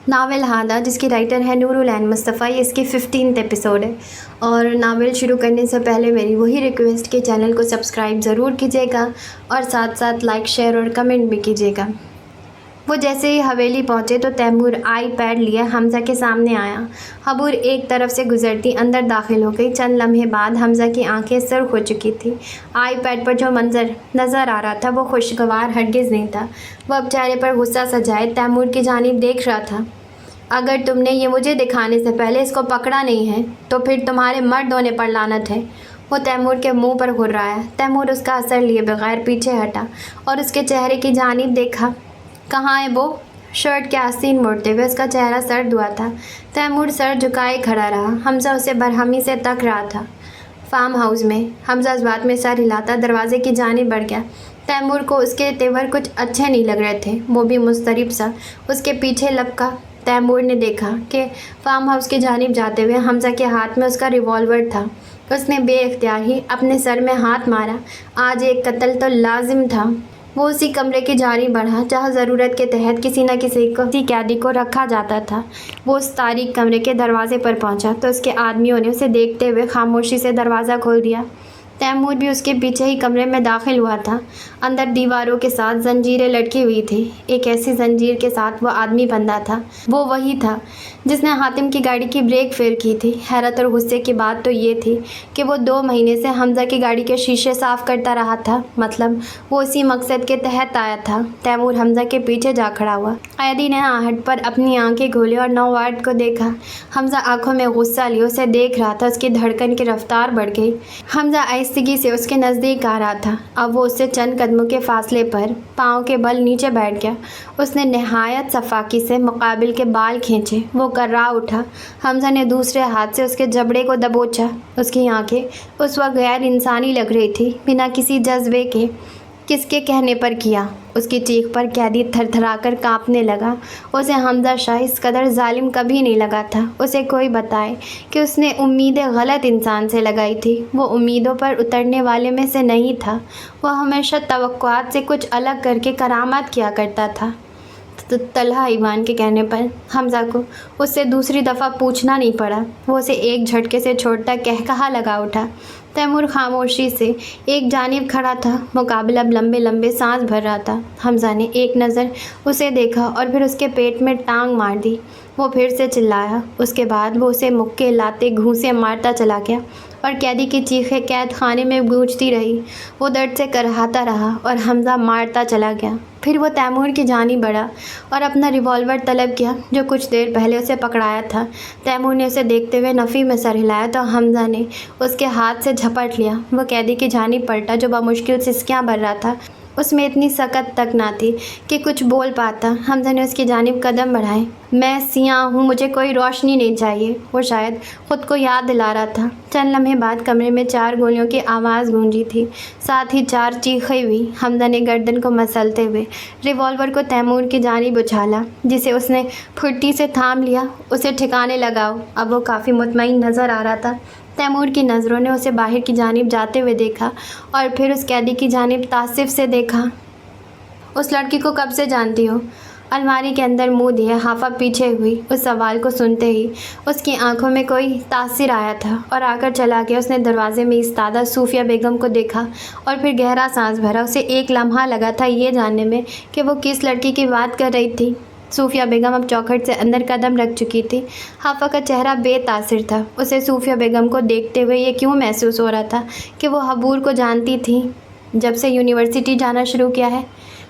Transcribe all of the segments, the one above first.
Novel ہادہ جس کی writer ہے نور العین مصطفیٰ، یہ اس کی 15th ایپیسوڈ ہے۔ اور ناول شروع کرنے سے پہلے میری وہی ریکویسٹ کہ چینل کو سبسکرائب ضرور کیجیے گا اور ساتھ ساتھ لائک شیئر اور کمنٹ بھی کیجیے گا۔ وہ جیسے ہی حویلی پہنچے تو تیمور آئی پیڈ لیے حمزہ کے سامنے آیا۔ حبور ایک طرف سے گزرتی اندر داخل ہو گئی۔ چند لمحے بعد حمزہ کی آنکھیں سرخ ہو چکی تھیں۔ آئی پیڈ پر جو منظر نظر آ رہا تھا وہ خوشگوار ہرگز نہیں تھا۔ وہ اب چہرے پر غصہ سجائے تیمور کی جانب دیکھ رہا تھا۔ اگر تم نے یہ مجھے دکھانے سے پہلے اس کو پکڑا نہیں ہے تو پھر تمہارے مرد ہونے پر لعنت ہے۔ وہ تیمور کے منہ پر گھرایا۔ تیمور اس کا اثر لیے بغیر پیچھے ہٹا اور اس کے چہرے کی جانب دیکھا۔ کہاں ہے وہ؟ شرٹ کے آستین موڑتے ہوئے اس کا چہرہ سرد ہوا تھا۔ تیمور سر جھکائے کھڑا رہا۔ حمزہ اسے برہمی سے تک رہا تھا۔ فارم ہاؤس میں حمزہ اس بات میں سر ہلاتا دروازے کی جانب بڑھ گیا۔ تیمور کو اس کے تیور کچھ اچھے نہیں لگ رہے تھے، وہ بھی مضطرب سا اس کے پیچھے لپکا۔ تیمور نے دیکھا کہ فارم ہاؤس کی جانب جاتے ہوئے حمزہ کے ہاتھ میں اس کا ریوالور تھا۔ اس نے بے اختیار ہی اپنے سر میں ہاتھ مارا۔ آج ایک قتل تو لازم تھا۔ وہ اسی کمرے کی جانب بڑھا جہاں ضرورت کے تحت کسی نہ کسی قیدی کو رکھا جاتا تھا۔ وہ اس تاریک کمرے کے دروازے پر پہنچا تو اس کے آدمیوں نے اسے دیکھتے ہوئے خاموشی سے دروازہ کھول دیا۔ تیمور بھی اس کے پیچھے ہی کمرے میں داخل ہوا تھا۔ اندر دیواروں کے ساتھ زنجیریں لٹکی ہوئی تھیں۔ ایک ایسی زنجیر کے ساتھ وہ آدمی بندھا تھا۔ وہ وہی تھا جس نے حاتم کی گاڑی کی بریک فیل کی تھی۔ حیرت اور غصے کی بات تو یہ تھی کہ وہ 2 مہینے سے حمزہ کی گاڑی کے شیشے صاف کرتا رہا تھا، مطلب وہ اسی مقصد کے تحت آیا تھا۔ تیمور حمزہ کے پیچھے جا کھڑا ہوا۔ قیدی نے آہٹ پر اپنی آنکھیں کھولیں اور نووارڈ کو دیکھا۔ حمزہ آنکھوں میں غصہ لیے اسے دیکھ رہا تھا۔ اس کی دھڑکن کی رفتار بڑھ گئی۔ حمزہ آہستگی سے اس کے نزدیک آ رہا تھا۔ اب وہ اس سے چند قدموں کے فاصلے پر پاؤں کے بل نیچے بیٹھ گیا۔ اس نے نہایت شفاقی سے مقابل کے بال کھینچے۔ وہ کرا اٹھا۔ حمزہ نے دوسرے ہاتھ سے اس کے جبڑے کو دبوچا۔ اس کی آنکھیں اس وقت غیر انسانی لگ رہی تھی، بنا کسی جذبے کے۔ کس کے کہنے پر کیا؟ اس کی چیخ پر قیدی تھر تھرا کر کانپنے لگا۔ اسے حمزہ شاہ اس قدر ظالم کبھی نہیں لگا تھا۔ اسے کوئی بتائے کہ اس نے امیدیں غلط انسان سے لگائی تھی۔ وہ امیدوں پر اترنے والے میں سے نہیں تھا۔ وہ ہمیشہ توقعات سے کچھ الگ کر کے کرامات کیا کرتا تھا۔ طلحہ ایوان کے کہنے پر حمزہ کو اس سے دوسری دفعہ پوچھنا نہیں پڑا۔ وہ اسے ایک جھٹکے سے چھوڑتا کہا لگا اٹھا۔ تیمور خاموشی سے ایک جانب کھڑا تھا۔ مقابل اب لمبے لمبے سانس بھر رہا تھا۔ حمزہ نے ایک نظر اسے دیکھا اور پھر اس کے پیٹ میں ٹانگ مار دی۔ وہ پھر سے چلایا۔ اس کے بعد وہ اسے مکے لاتے گھونسے مارتا چلا گیا اور قیدی کی چیخیں قید خانے میں گونجتی رہی۔ وہ درد سے کرہاتا رہا اور حمزہ مارتا چلا گیا۔ پھر وہ تیمور کی جانب بڑھا اور اپنا ریوالور طلب کیا جو کچھ دیر پہلے اسے پکڑایا تھا۔ تیمور نے اسے دیکھتے ہوئے نفی میں سر ہلایا تو حمزہ نے اس کے ہاتھ سے جھپٹ لیا۔ وہ قیدی کی جانب پلٹا جو بمشکل سسکیاں بھر رہا تھا۔ اس میں اتنی سکت تک نہ تھی کہ کچھ بول پاتا۔ حمزہ نے اس کی جانب قدم بڑھائے۔ میں سیاہ ہوں، مجھے کوئی روشنی نہیں چاہیے، وہ شاید خود کو یاد دلا رہا تھا۔ چند لمحے بعد کمرے میں 4 گولیوں کی آواز گونجی تھی، ساتھ ہی 4 چیخیں ہوئی۔ حمزہ نے گردن کو مسلتے ہوئے ریوالور کو تیمور کی جانب اچھالا، جسے اس نے پھرتی سے تھام لیا۔ اسے ٹھکانے لگاؤ۔ اب وہ کافی مطمئن نظر آ رہا تھا۔ تیمور کی نظروں نے اسے باہر کی جانب جاتے ہوئے دیکھا اور پھر اس قیدی کی جانب تعصب سے دیکھا۔ اس لڑکی کو کب سے جانتی ہو؟ الماری کے اندر منہ دیے حافہ پیچھے ہوئی۔ اس سوال کو سنتے ہی اس کی آنکھوں میں کوئی تاثر آیا تھا اور آ کر چلا گیا۔ اس نے دروازے میں ایستادہ صوفیہ بیگم کو دیکھا اور پھر گہرا سانس بھرا۔ اسے ایک لمحہ لگا تھا یہ جاننے میں کہ وہ کس لڑکی کی بات کر رہی تھی۔ صوفیہ بیگم اب چوکھٹ سے اندر قدم رکھ چکی تھی۔ حافہ کا چہرہ بے تاثر تھا۔ اسے صوفیہ بیگم کو دیکھتے ہوئے یہ کیوں محسوس ہو رہا تھا کہ وہ حبور کو جانتی تھی جب سے یونیورسٹی جانا شروع کیا ہے۔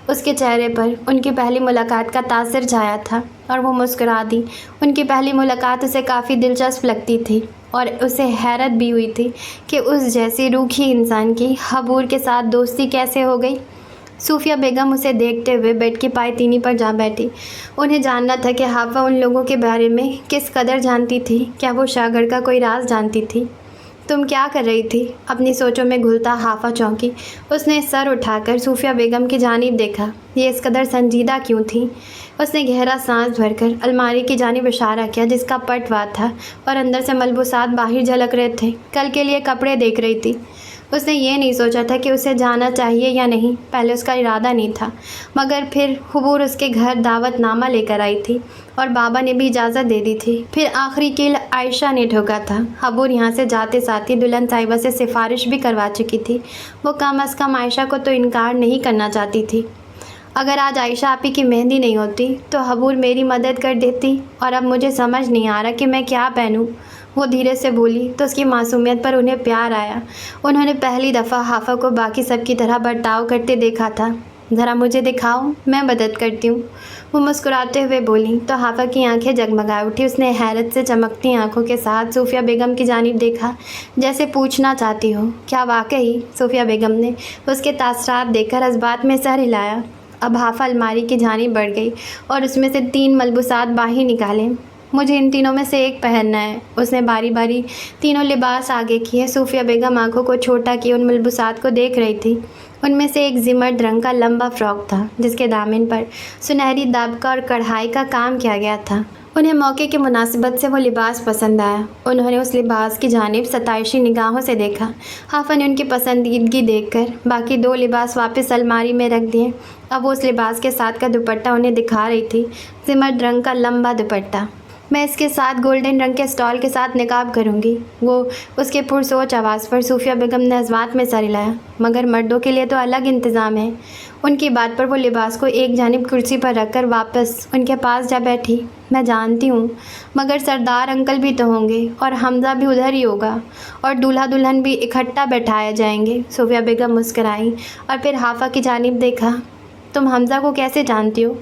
اس کے چہرے پر ان کی پہلی ملاقات کا تاثر چھایا تھا اور وہ مسکرا دی۔ ان کی پہلی ملاقات اسے کافی دلچسپ لگتی تھی اور اسے حیرت بھی ہوئی تھی کہ اس جیسی روکھی انسان کی حبور کے ساتھ دوستی کیسے ہو گئی۔ صوفیہ بیگم اسے دیکھتے ہوئے بیڈ کی پائتینی پر جا بیٹھی۔ انہیں جاننا تھا کہ حافہ ان لوگوں کے بارے میں کس قدر جانتی تھی۔ کیا وہ شاگرد کا کوئی راز جانتی تھی؟ تم کیا کر رہی تھی؟ اپنی سوچوں میں گھلتا حافہ چونکی۔ اس نے سر اٹھا کر صوفیہ بیگم کی جانب دیکھا۔ یہ اس قدر سنجیدہ کیوں تھی؟ اس نے گہرا سانس بھر کر الماری کی جانب اشارہ کیا جس کا پٹ وا تھا اور اندر سے ملبوسات باہر جھلک رہے تھے۔ کل کے لیے کپڑے دیکھ رہی تھی۔ اس نے یہ نہیں سوچا تھا کہ اسے جانا چاہیے یا نہیں، پہلے اس کا ارادہ نہیں تھا، مگر پھر حبور اس کے گھر دعوت نامہ لے کر آئی تھی اور بابا نے بھی اجازت دے دی تھی۔ پھر آخری کیل عائشہ نے ٹھوکا تھا۔ حبور یہاں سے جاتے ساتھ ہی دلہن صاحبہ سے سفارش بھی کروا چکی تھی۔ وہ کم از کم عائشہ کو تو انکار نہیں کرنا چاہتی تھی۔ اگر آج عائشہ آپی کی مہندی نہیں ہوتی تو حبور میری مدد کر دیتی، اور اب مجھے سمجھ نہیں آ رہا کہ میں کیا پہنوں، وہ دھیرے سے بولی تو اس کی معصومیت پر انہیں پیار آیا۔ انہوں نے پہلی دفعہ حافہ کو باقی سب کی طرح برتاؤ کرتے دیکھا تھا۔ ذرا مجھے دکھاؤ، میں مدد کرتی ہوں، وہ مسکراتے ہوئے بولی تو حافہ کی آنکھیں جگمگا اٹھی۔ اس نے حیرت سے چمکتی آنکھوں کے ساتھ صوفیہ بیگم کی جانب دیکھا، جیسے پوچھنا چاہتی ہو کیا واقعی؟ صوفیہ بیگم نے اس کے تاثرات دیکھ کر اس بات میں سر ہلایا۔ اب حافہ الماری کی جانب بڑھ گئی اور اس میں سے 3 ملبوسات باہر نکالے۔ مجھے ان تینوں میں سے ایک پہننا ہے۔ اس نے باری باری تینوں لباس آگے کیے۔ صوفیہ بیگم آنکھوں کو چھوٹا کیے ان ملبوسات کو دیکھ رہی تھی۔ ان میں سے ایک زمرد رنگ کا لمبا فراک تھا جس کے دامن پر سنہری دابکا اور کڑھائی کا کام کیا گیا تھا۔ انہیں موقع کی مناسبت سے وہ لباس پسند آیا۔ انہوں نے اس لباس کی جانب ستائشی نگاہوں سے دیکھا۔ حافہ نے ان کی پسندیدگی دیکھ کر باقی 2 لباس واپس الماری میں رکھ دیے۔ اب وہ اس لباس کے ساتھ کا دوپٹہ انہیں دکھا رہی تھی، زمرد رنگ کا لمبا دوپٹہ۔ میں اس کے ساتھ گولڈن رنگ کے سٹال کے ساتھ نقاب کروں گی، وہ اس کے پرسوچ آواز پر صوفیہ بیگم نے ازوات میں سر ہلایا۔ مگر مردوں کے لیے تو الگ انتظام ہے۔ ان کی بات پر وہ لباس کو ایک جانب کرسی پر رکھ کر واپس ان کے پاس جا بیٹھی۔ میں جانتی ہوں، مگر سردار انکل بھی تو ہوں گے اور حمزہ بھی ادھر ہی ہوگا اور دولہا دلہن بھی اکٹھا بیٹھائے جائیں گے۔ صوفیہ بیگم مسکرائی اور پھر حافہ کی جانب دیکھا۔ تم حمزہ کو کیسے جانتی ہو؟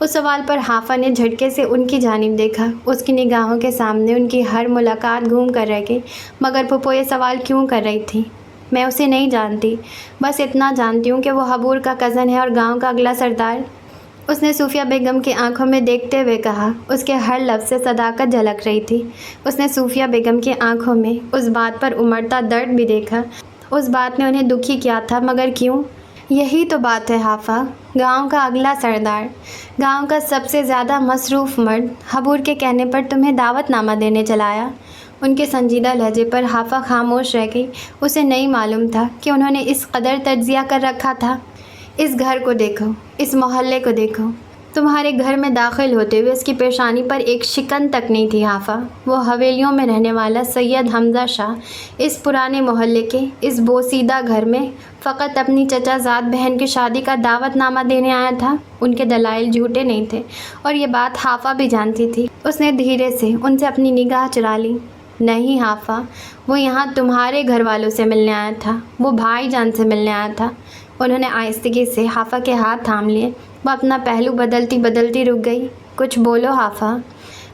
اس سوال پر حافہ نے جھٹکے سے ان کی جانب دیکھا۔ اس کی نگاہوں کے سامنے ان کی ہر ملاقات گھوم کر رہ گئی۔ مگر پھپھو یہ سوال کیوں کر رہی تھی؟ میں اسے نہیں جانتی، بس اتنا جانتی ہوں کہ وہ حبور کا کزن ہے اور گاؤں کا اگلا سردار، اس نے صوفیہ بیگم کی آنکھوں میں دیکھتے ہوئے کہا۔ اس کے ہر لفظ سے صداقت جھلک رہی تھی۔ اس نے صوفیہ بیگم کی آنکھوں میں اس بات پر امڑتا درد بھی دیکھا۔ اس بات نے انہیں دکھی کیا تھا، مگر کیوں؟ یہی تو بات ہے حافہ، گاؤں کا اگلا سردار، گاؤں کا سب سے زیادہ مصروف مرد حبور کے کہنے پر تمہیں دعوت نامہ دینے چلایا۔ ان کے سنجیدہ لہجے پر حافہ خاموش رہ گئی۔ اسے نہیں معلوم تھا کہ انہوں نے اس قدر تجزیہ کر رکھا تھا۔ اس گھر کو دیکھو، اس محلے کو دیکھو، تمہارے گھر میں داخل ہوتے ہوئے اس کی پیشانی پر ایک شکن تک نہیں تھی حافہ۔ وہ حویلیوں میں رہنے والا سید حمزہ شاہ اس پرانے محلے کے اس بوسیدہ گھر میں فقط اپنی چچا زاد بہن کی شادی کا دعوت نامہ دینے آیا تھا۔ ان کے دلائل جھوٹے نہیں تھے اور یہ بات حافہ بھی جانتی تھی۔ اس نے دھیرے سے ان سے اپنی نگاہ چرا لی۔ نہیں حافہ، وہ یہاں تمہارے گھر والوں سے ملنے آیا تھا، وہ بھائی جان سے ملنے آیا تھا۔ انہوں نے آہستگی سے حافہ کے ہاتھ تھام لیے۔ وہ اپنا پہلو بدلتی بدلتی رک گئی۔ کچھ بولو حافہ،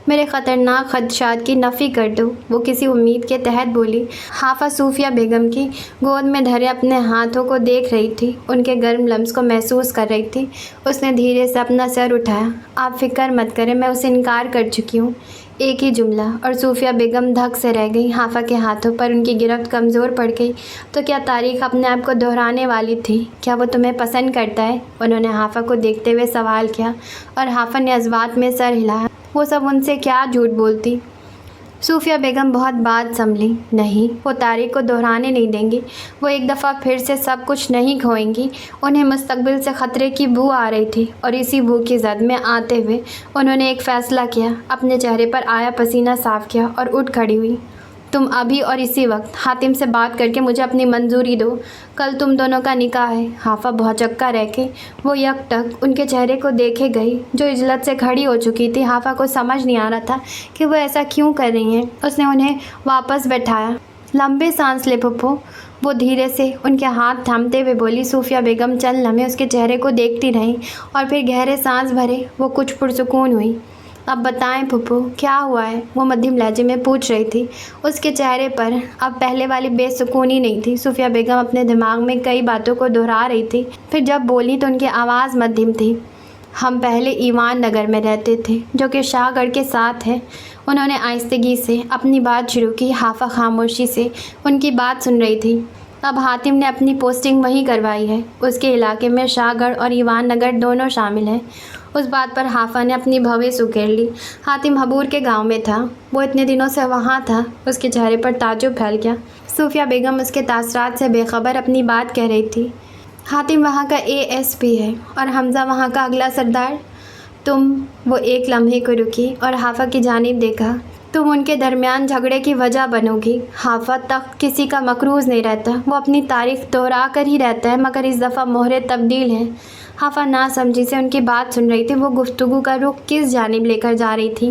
میرے خطرناک خدشات کی نفی کر دو، وہ کسی امید کے تحت بولی۔ حافہ صوفیہ بیگم کی گود میں دھرے اپنے ہاتھوں کو دیکھ رہی تھی، ان کے گرم لمس کو محسوس کر رہی تھی۔ اس نے دھیرے سے اپنا سر اٹھایا۔ آپ فکر مت کریں، میں اسے انکار کر چکی ہوں، ایک ہی جملہ، اور صوفیہ بیگم دھک سے رہ گئی۔ حافہ کے ہاتھوں پر ان کی گرفت کمزور پڑ گئی۔ تو کیا تاریخ اپنے آپ کو دہرانے والی تھی؟ کیا وہ تمہیں پسند کرتا ہے؟ انہوں نے حافہ کو دیکھتے ہوئے سوال کیا اور حافہ نے ازوات میں سر ہلایا۔ وہ سب ان سے کیا جھوٹ بولتی؟ صوفیہ بیگم بہت بات سنبھلی۔ نہیں، وہ تاریخ کو دہرانے نہیں دیں گی، وہ ایک دفعہ پھر سے سب کچھ نہیں کھوئیں گی۔ انہیں مستقبل سے خطرے کی بو آ رہی تھی اور اسی بو کی زد میں آتے ہوئے انہوں نے ایک فیصلہ کیا۔ اپنے چہرے پر آیا پسینہ صاف کیا اور اٹھ کھڑی ہوئی۔ تم ابھی اور اسی وقت حاتم سے بات کر کے مجھے اپنی منظوری دو، کل تم دونوں کا نکاح ہے۔ حافہ بھوچکا رہ کے وہ یک ٹک ان کے چہرے کو دیکھے گئی جو عجلت سے کھڑی ہو چکی تھی۔ حافہ کو سمجھ نہیں آ رہا تھا کہ وہ ایسا کیوں کر رہی ہیں۔ اس نے انہیں واپس بٹھایا۔ لمبے سانس لے پھپھو، وہ دھیرے سے ان کے ہاتھ تھامتے ہوئے بولی۔ صوفیہ بیگم چند لمحے اس کے چہرے کو دیکھتی رہیں اور پھر گہرے سانس بھرے وہ کچھ پرسکون ہوئی۔ اب بتائیں پھپھو، کیا ہوا ہے؟ وہ مدھم لہجے میں پوچھ رہی تھی۔ اس کے چہرے پر اب پہلے والی بے سکونی نہیں تھی۔ صوفیہ بیگم اپنے دماغ میں کئی باتوں کو دہرا رہی تھی، پھر جب بولی تو ان کی آواز مدھم تھی۔ ہم پہلے ایوان نگر میں رہتے تھے جو کہ شاہ گڑھ کے ساتھ ہے۔ انہوں نے آہستگی سے اپنی بات شروع کی۔ حافہ خاموشی سے ان کی بات سن رہی تھی۔ اب حاتم نے اپنی پوسٹنگ وہیں کروائی ہے۔ اس کے علاقے میں شاہ گڑھ اور ایوان نگر دونوں شامل ہیں۔ اس بات پر حافہ نے اپنی بھویں سکیڑ لی۔ حاتم حبور کے گاؤں میں تھا، وہ اتنے دنوں سے وہاں تھا۔ اس کے چہرے پر تعجب پھیل گیا۔ صوفیہ بیگم اس کے تاثرات سے بے خبر اپنی بات کہہ رہی تھی۔ حاتم وہاں کا ASP ہے اور حمزہ وہاں کا اگلا سردار۔ وہ ایک لمحے کو رکی اور حافہ کی جانب دیکھا۔ تم ان کے درمیان جھگڑے کی وجہ بنو گی۔ حافہ تک کسی کا مقروض نہیں رہتا، وہ اپنی تعریف دہرا کر ہی رہتا ہے، مگر اس دفعہ مہرے تبدیل ہیں۔ حافہ ناسمجھی سے ان کی بات سن رہی تھی۔ وہ گفتگو کا رخ کس جانب لے کر جا رہی تھی؟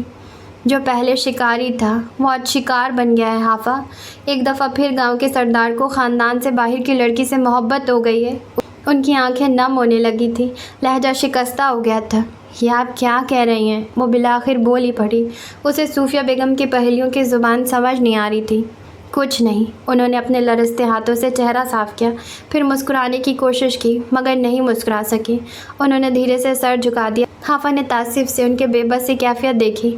جو پہلے شکاری تھا وہ آج شکار بن گیا ہے۔ حافہ، ایک دفعہ پھر گاؤں کے سردار کو خاندان سے باہر کی لڑکی سے محبت ہو گئی ہے۔ ان کی آنکھیں نم ہونے لگی تھی، لہجہ شکستہ ہو گیا تھا۔ یہ آپ کیا کہہ رہی ہیں؟ وہ بالآخر بول ہی پڑی۔ اسے صوفیہ بیگم کی پہلیوں کی زبان سمجھ نہیں آ رہی تھی۔ کچھ نہیں، انہوں نے اپنے لرزتے ہاتھوں سے چہرہ صاف کیا، پھر مسکرانے کی کوشش کی مگر نہیں مسکرا سکی۔ انہوں نے دھیرے سے سر جھکا دیا۔ حافہ نے تعصب سے ان کے بے بس سی کیفیت دیکھی۔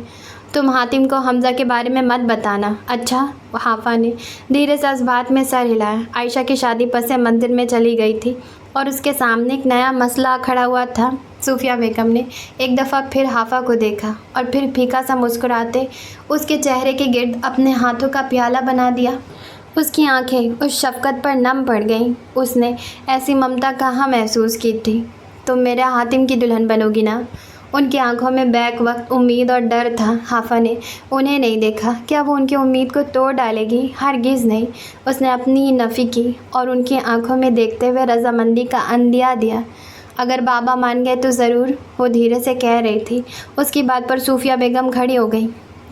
تم حاتم کو حمزہ کے بارے میں مت بتانا۔ اچھا؟ حافہ نے دھیرے سے اس بات میں سر ہلایا۔ عائشہ کی شادی پس منظر میں چلی گئی تھی اور اس کے سامنے ایک نیا مسئلہ کھڑا ہوا تھا۔ صوفیہ بیگم نے ایک دفعہ پھر حافہ کو دیکھا اور پھر پھیکا سا مسکراتے اس کے چہرے کے گرد اپنے ہاتھوں کا پیالہ بنا دیا۔ اس کی آنکھیں اس شفقت پر نم پڑ گئیں۔ اس نے ایسی ممتا کہاں محسوس کی تھی۔ تم میرے حاتم کی دلہن بنو گی نا؟ ان کی آنکھوں میں بیک وقت امید اور ڈر تھا۔ حافہ نے انہیں نہیں دیکھا۔ کیا وہ ان کی امید کو توڑ ڈالے گی؟ ہرگز نہیں۔ اس نے اپنی ہی نفی کی اور ان کی آنکھوں میں دیکھتے ہوئے رضامندی کا عندیہ دیا۔ اگر بابا مان گئے تو ضرور، وہ دھیرے سے کہہ رہی تھی۔ اس کی بات پر صوفیہ بیگم کھڑی ہو گئی۔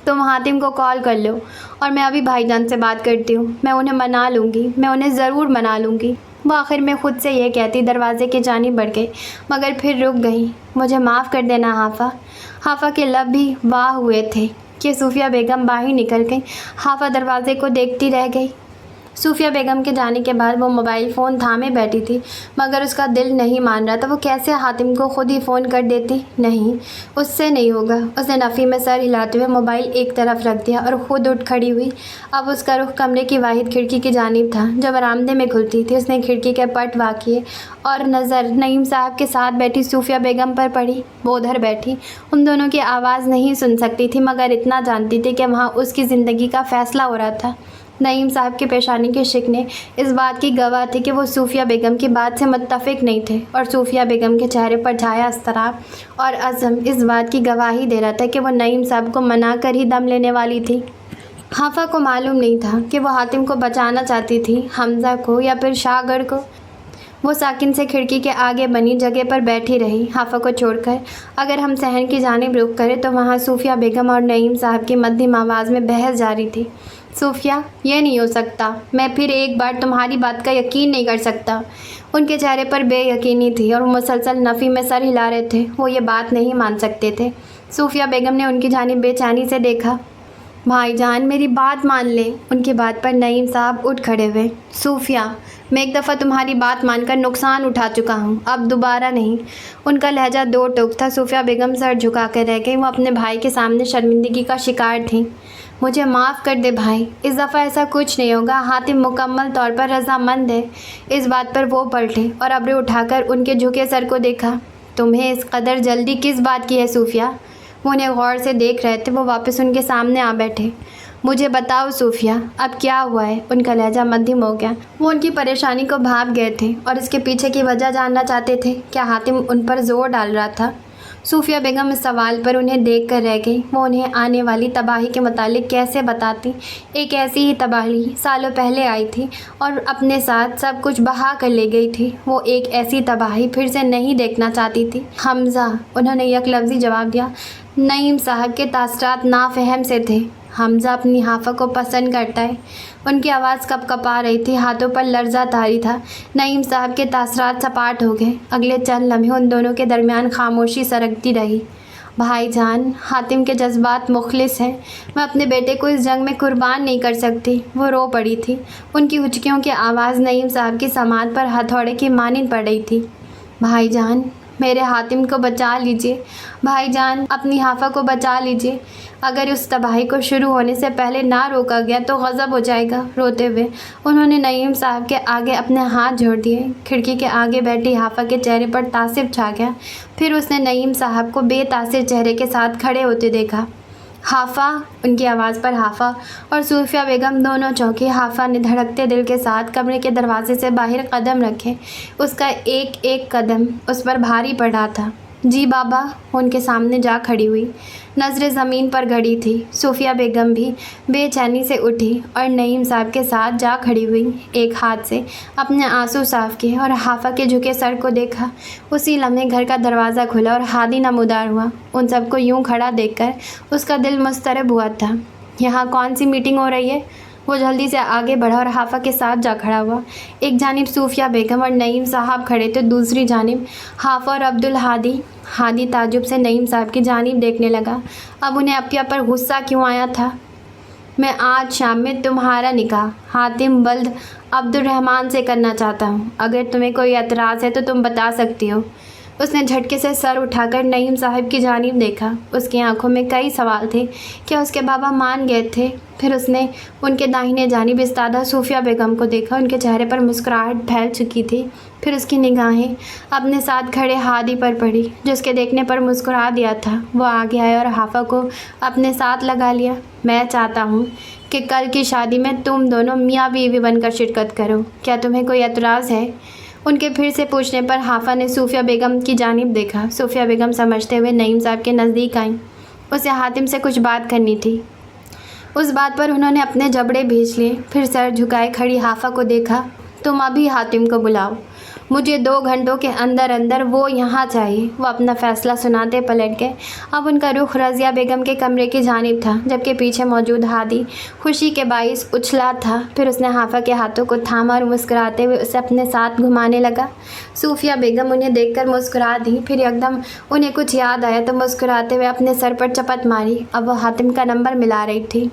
تم حاتم کو کال کر لو اور میں ابھی بھائی جان سے بات کرتی ہوں۔ میں انہیں منا لوں گی، میں انہیں ضرور منا لوں گی۔ وہ آخر میں خود سے یہ کہتی دروازے کی جانب بڑھ گئی مگر پھر رک گئی۔ مجھے معاف کر دینا حافہ۔ حافہ کے لب بھی واہ ہوئے تھے کہ صوفیہ بیگم باہر نکل گئی۔ حافہ دروازے کو دیکھتی رہ گئی۔ صوفیہ بیگم کے جانے کے بعد وہ موبائل فون تھامے بیٹھی تھی مگر اس کا دل نہیں مان رہا تھا۔ وہ کیسے حاتم کو خود ہی فون کر دیتی؟ نہیں، اس سے نہیں ہوگا۔ اس نے نفی میں سر ہلاتے ہوئے موبائل ایک طرف رکھ دیا اور خود اٹھ کھڑی ہوئی۔ اب اس کا رخ کمرے کی واحد کھڑکی کی جانب تھا جو برآمدے میں کھلتی تھی۔ اس نے کھڑکی کے پٹ وا کیے اور نظر نعیم صاحب کے ساتھ بیٹھی صوفیہ بیگم پر پڑی۔ وہ ادھر بیٹھی ان دونوں کی آواز نہیں سن سکتی تھی مگر اتنا جانتی تھی کہ وہاں اس کی زندگی کا فیصلہ ہو رہا تھا۔ نعیم صاحب کی پیشانی کی شکنیں اس بات کی گواہ تھی کہ وہ صوفیہ بیگم کی بات سے متفق نہیں تھے اور صوفیہ بیگم کے چہرے پر چھایا اضطراب اور عزم اس بات کی گواہی دے رہا تھا کہ وہ نعیم صاحب کو منا کر ہی دم لینے والی تھی۔ حافہ کو معلوم نہیں تھا کہ وہ حاتم کو بچانا چاہتی تھی، حمزہ کو یا پھر شاہ گڑھ کو۔ وہ ساکن سے کھڑکی کے آگے بنی جگہ پر بیٹھی رہی حافہ کو چھوڑ کر۔ اگر ہم صحن کی جانب رخ کریں تو وہاں صوفیہ بیگم اور نعیم صاحب کی مدھم آواز میں بحث جاری تھی۔ صوفیہ، یہ نہیں ہو سکتا، میں پھر ایک بار تمہاری بات کا یقین نہیں کر سکتا۔ ان کے چہرے پر بے یقینی تھی اور وہ مسلسل نفی میں سر ہلا رہے تھے۔ وہ یہ بات نہیں مان سکتے تھے۔ صوفیہ بیگم نے ان کی جانب بے چینی سے دیکھا۔ بھائی جان میری بات مان لیں۔ ان کی بات پر نعیم صاحب اٹھ کھڑے ہوئے۔ صوفیہ، میں ایک دفعہ تمہاری بات مان کر نقصان اٹھا چکا ہوں، اب دوبارہ نہیں۔ ان کا لہجہ دو ٹوک تھا۔ صوفیہ بیگم سر جھکا کر رہ گئی۔ وہ اپنے بھائی کے سامنے شرمندگی کا شکار تھیں۔ مجھے معاف کر دے بھائی، اس دفعہ ایسا کچھ نہیں ہوگا۔ حاتم مکمل طور پر رضامند ہے۔ اس بات پر وہ پلٹے اور ابرو اٹھا کر ان کے جھکے سر کو دیکھا۔ تمہیں اس قدر جلدی کس بات کی ہے صوفیہ؟ وہ انہیں غور سے دیکھ رہے تھے۔ وہ واپس ان کے سامنے آ بیٹھے۔ مجھے بتاؤ صوفیہ، اب کیا ہوا ہے؟ ان کا لہجہ مدھم ہو گیا۔ وہ ان کی پریشانی کو بھانپ گئے تھے اور اس کے پیچھے کی وجہ جاننا چاہتے تھے۔ کیا حاتم ان پر زور ڈال رہا تھا؟ صوفیہ بیگم اس سوال پر انہیں دیکھ کر رہ گئی۔ وہ انہیں آنے والی تباہی کے متعلق کیسے بتاتی؟ ایک ایسی ہی تباہی سالوں پہلے آئی تھی اور اپنے ساتھ سب کچھ بہا کر لے گئی تھی۔ وہ ایک ایسی تباہی پھر سے نہیں دیکھنا چاہتی تھی۔ حمزہ، انہوں نے یک لفظی جواب دیا۔ نعیم صاحب کے تاثرات نافہم سے تھے۔ حمزہ اپنی حافہ کو پسند کرتا ہے۔ ان کی آواز کپ کپا رہی تھی، ہاتھوں پر لرزہ طاری تھا۔ نعیم صاحب کے تاثرات سپاٹ ہو گئے۔ اگلے چند لمحے ان دونوں کے درمیان خاموشی سرکتی رہی۔ بھائی جان، حاتم کے جذبات مخلص ہیں، میں اپنے بیٹے کو اس جنگ میں قربان نہیں کر سکتی۔ وہ رو پڑی تھی۔ ان کی ہچکیوں کی آواز نعیم صاحب کی سماعت پر ہتھوڑے کی مانند پڑ رہی تھی۔ بھائی جان، میرے حاتم کو بچا لیجیے۔ بھائی جان، اپنی حافہ کو بچا لیجیے۔ اگر اس تباہی کو شروع ہونے سے پہلے نہ روکا گیا تو غضب ہو جائے گا۔ روتے ہوئے انہوں نے نعیم صاحب کے آگے اپنے ہاتھ جوڑ دیے۔ کھڑکی کے آگے بیٹھی حافہ کے چہرے پر تعصب چھا گیا۔ پھر اس نے نعیم صاحب کو بے تاثر چہرے کے ساتھ کھڑے ہوتے دیکھا۔ حافہ، ان کی آواز پر حافہ اور صوفیہ بیگم دونوں چونکی۔ حافہ نے دھڑکتے دل کے ساتھ کمرے کے دروازے سے باہر قدم رکھے۔ اس کا ایک ایک قدم اس پر بھاری پڑ رہا تھا۔ جی بابا، وہ ان کے سامنے جا کھڑی ہوئی، نظریں زمین پر گڑی تھی۔ صوفیہ بیگم بھی بے چینی سے اٹھی اور نعیم صاحب کے ساتھ جا کھڑی ہوئی، ایک ہاتھ سے اپنے آنسو صاف کیے اور حافہ کے جھکے سر کو دیکھا۔ اسی لمحے گھر کا دروازہ کھلا اور ہادی نمودار ہوا۔ ان سب کو یوں کھڑا دیکھ کر اس کا دل مضطرب ہوا تھا۔ یہاں کون سی میٹنگ ہو رہی ہے؟ وہ جلدی سے آگے بڑھا اور حافہ کے ساتھ جا کھڑا ہوا۔ ایک جانب صوفیہ بیگم اور نعیم صاحب کھڑے تھے، دوسری جانب حافہ اور عبدالہادی۔ ہادی تعجب سے نعیم صاحب کی جانب دیکھنے لگا۔ اب انہیں اپیا پر غصہ کیوں آیا تھا؟ میں آج شام میں تمہارا نکاح حاتم ولد عبد الرحمن سے کرنا چاہتا ہوں۔ اگر تمہیں کوئی اعتراض ہے تو تم بتا سکتی ہو۔ اس نے جھٹکے سے سر اٹھا کر نعیم صاحب کی جانب دیکھا۔ اس کی آنکھوں میں کئی سوال تھے۔ کیا اس کے بابا مان گئے تھے؟ پھر اس نے ان کے داہنے جانب استادہ صوفیہ بیگم کو دیکھا۔ ان کے چہرے پر مسکراہٹ پھیل چکی تھی۔ پھر اس کی نگاہیں اپنے ساتھ کھڑے ہادی پر پڑی، جس کے دیکھنے پر مسکرا دیا تھا۔ وہ آگے آیا اور حافہ کو اپنے ساتھ لگا لیا۔ میں چاہتا ہوں کہ کل کی شادی میں تم دونوں میاں بیوی بن کر شرکت کرو۔ کیا تمہیں کوئی اعتراض ہے؟ ان کے پھر سے پوچھنے پر حافہ نے صوفیہ بیگم کی جانب دیکھا۔ صوفیہ بیگم سمجھتے ہوئے نعیم صاحب کے نزدیک آئیں۔ اسے حاتم سے کچھ بات کرنی تھی۔ اس بات پر انہوں نے اپنے جبڑے بھیج لیے۔ پھر سر جھکائے کھڑی حافہ کو دیکھا۔ تم ابھی حاتم کو بلاؤ، مجھے 2 گھنٹوں کے اندر اندر وہ یہاں چاہیے۔ وہ اپنا فیصلہ سناتے پلٹ گئے۔ اب ان کا رخ رضیہ بیگم کے کمرے کی جانب تھا، جبکہ پیچھے موجود ہادی خوشی کے باعث اچھلا تھا۔ پھر اس نے حافہ کے ہاتھوں کو تھاما اور مسکراتے ہوئے اسے اپنے ساتھ گھمانے لگا۔ صوفیہ بیگم انہیں دیکھ کر مسکرا دیں۔ پھر یکدم انہیں کچھ یاد آیا تو مسکراتے ہوئے اپنے سر پر چپت ماری۔ اب وہ حاتم کا نمبر ملا رہی تھی۔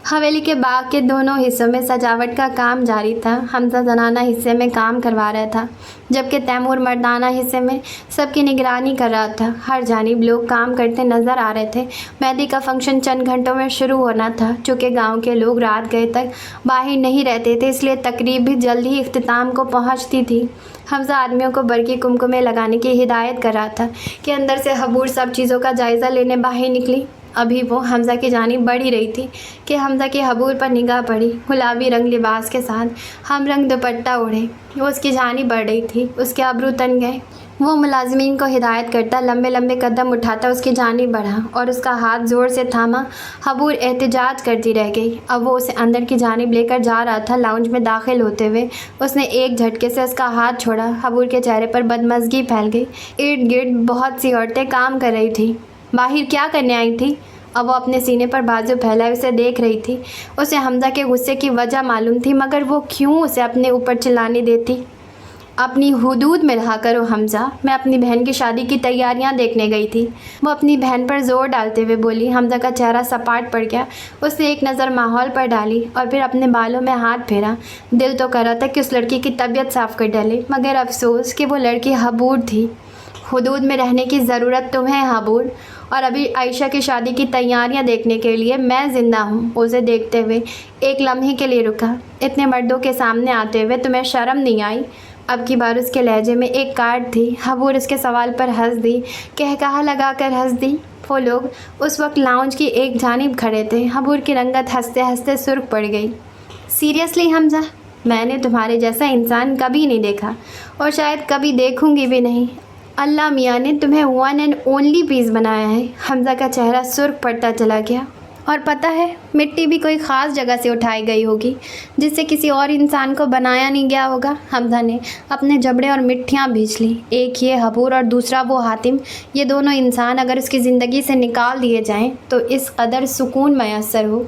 حویلی کے باغ کے دونوں حصوں میں سجاوٹ کا کام جاری تھا۔ حمزہ زنانہ حصے میں کام کروا رہا تھا، جبکہ تیمور مردانہ حصے میں سب کی نگرانی کر رہا تھا۔ ہر جانب لوگ کام کرتے نظر آ رہے تھے۔ مہندی کا فنکشن چند گھنٹوں میں شروع ہونا تھا۔ چونکہ گاؤں کے لوگ رات گئے تک باہر نہیں رہتے تھے، اس لیے تقریب بھی جلد ہی اختتام کو پہنچتی تھی۔ حمزہ آدمیوں کو برقی کمکمے لگانے کی ہدایت کر رہا تھا کہ اندر سے حبور سب چیزوں کا جائزہ لینے باہر نکلی۔ ابھی وہ حمزہ کی جانب بڑھ ہی رہی تھی کہ حمزہ کی حبور پر نگاہ پڑی۔ گلابی رنگ لباس کے ساتھ ہم رنگ دوپٹہ اوڑھے وہ اس کی جانب بڑھ رہی تھی۔ اس کے ابرو تن گئے۔ وہ ملازمین کو ہدایت کرتا لمبے لمبے قدم اٹھاتا اس کی جانب بڑھا اور اس کا ہاتھ زور سے تھاما۔ حبور احتجاج کرتی رہ گئی۔ اب وہ اسے اندر کی جانب لے کر جا رہا تھا۔ لاؤنج میں داخل ہوتے ہوئے اس نے ایک جھٹکے سے اس کا ہاتھ چھوڑا۔ حبور کے چہرے پر بدمزگی پھیل گئی۔ ارد گرد بہت سی عورتیں کام کر رہی تھیں۔ باہر کیا کرنے آئی تھی؟ اب وہ اپنے سینے پر بازو پھیلائے اسے دیکھ رہی تھی۔ اسے حمزہ کے غصے کی وجہ معلوم تھی، مگر وہ کیوں اسے اپنے اوپر چلانے دیتی؟ اپنی حدود میں رہا کرو حمزہ، میں اپنی بہن کی شادی کی تیاریاں دیکھنے گئی تھی۔ وہ اپنی بہن پر زور ڈالتے ہوئے بولی۔ حمزہ کا چہرہ سپاٹ پڑ گیا۔ اس نے ایک نظر ماحول پر ڈالی اور پھر اپنے بالوں میں ہاتھ پھیرا۔ دل تو کر رہا تھا کہ اس لڑکی کی طبیعت صاف کر ڈالے، مگر افسوس کہ وہ لڑکی حبور تھی۔ حدود میں رہنے کی ضرورت تمہیں حبور، اور ابھی عائشہ کی شادی کی تیاریاں دیکھنے کے لیے میں زندہ ہوں۔ اسے دیکھتے ہوئے ایک لمحے کے لیے رکا۔ اتنے مردوں کے سامنے آتے ہوئے تمہیں شرم نہیں آئی؟ اب کی بار اس کے لہجے میں ایک کاٹ تھی۔ حبور اس کے سوال پر ہنس دی، کہا لگا کر ہنس دی۔ وہ لوگ اس وقت لاؤنج کی ایک جانب کھڑے تھے۔ حبور کی رنگت ہنستے ہنستے سرخ پڑ گئی۔ سیریسلی حمزہ، میں نے تمہارے جیسا انسان کبھی نہیں دیکھا اور شاید کبھی دیکھوں گی بھی نہیں۔ اللہ میاں نے تمہیں 1 اینڈ اونلی پیس بنایا ہے۔ حمزہ کا چہرہ سرخ پڑتا چلا گیا۔ اور پتہ ہے، مٹی بھی کوئی خاص جگہ سے اٹھائی گئی ہوگی جس سے کسی اور انسان کو بنایا نہیں گیا ہوگا۔ حمزہ نے اپنے جبڑے اور مٹھیاں بھیج لیں۔ ایک یہ حبور اور دوسرا وہ حاتم، یہ دونوں انسان اگر اس کی زندگی سے نکال دیے جائیں تو اس قدر سکون میسر ہو۔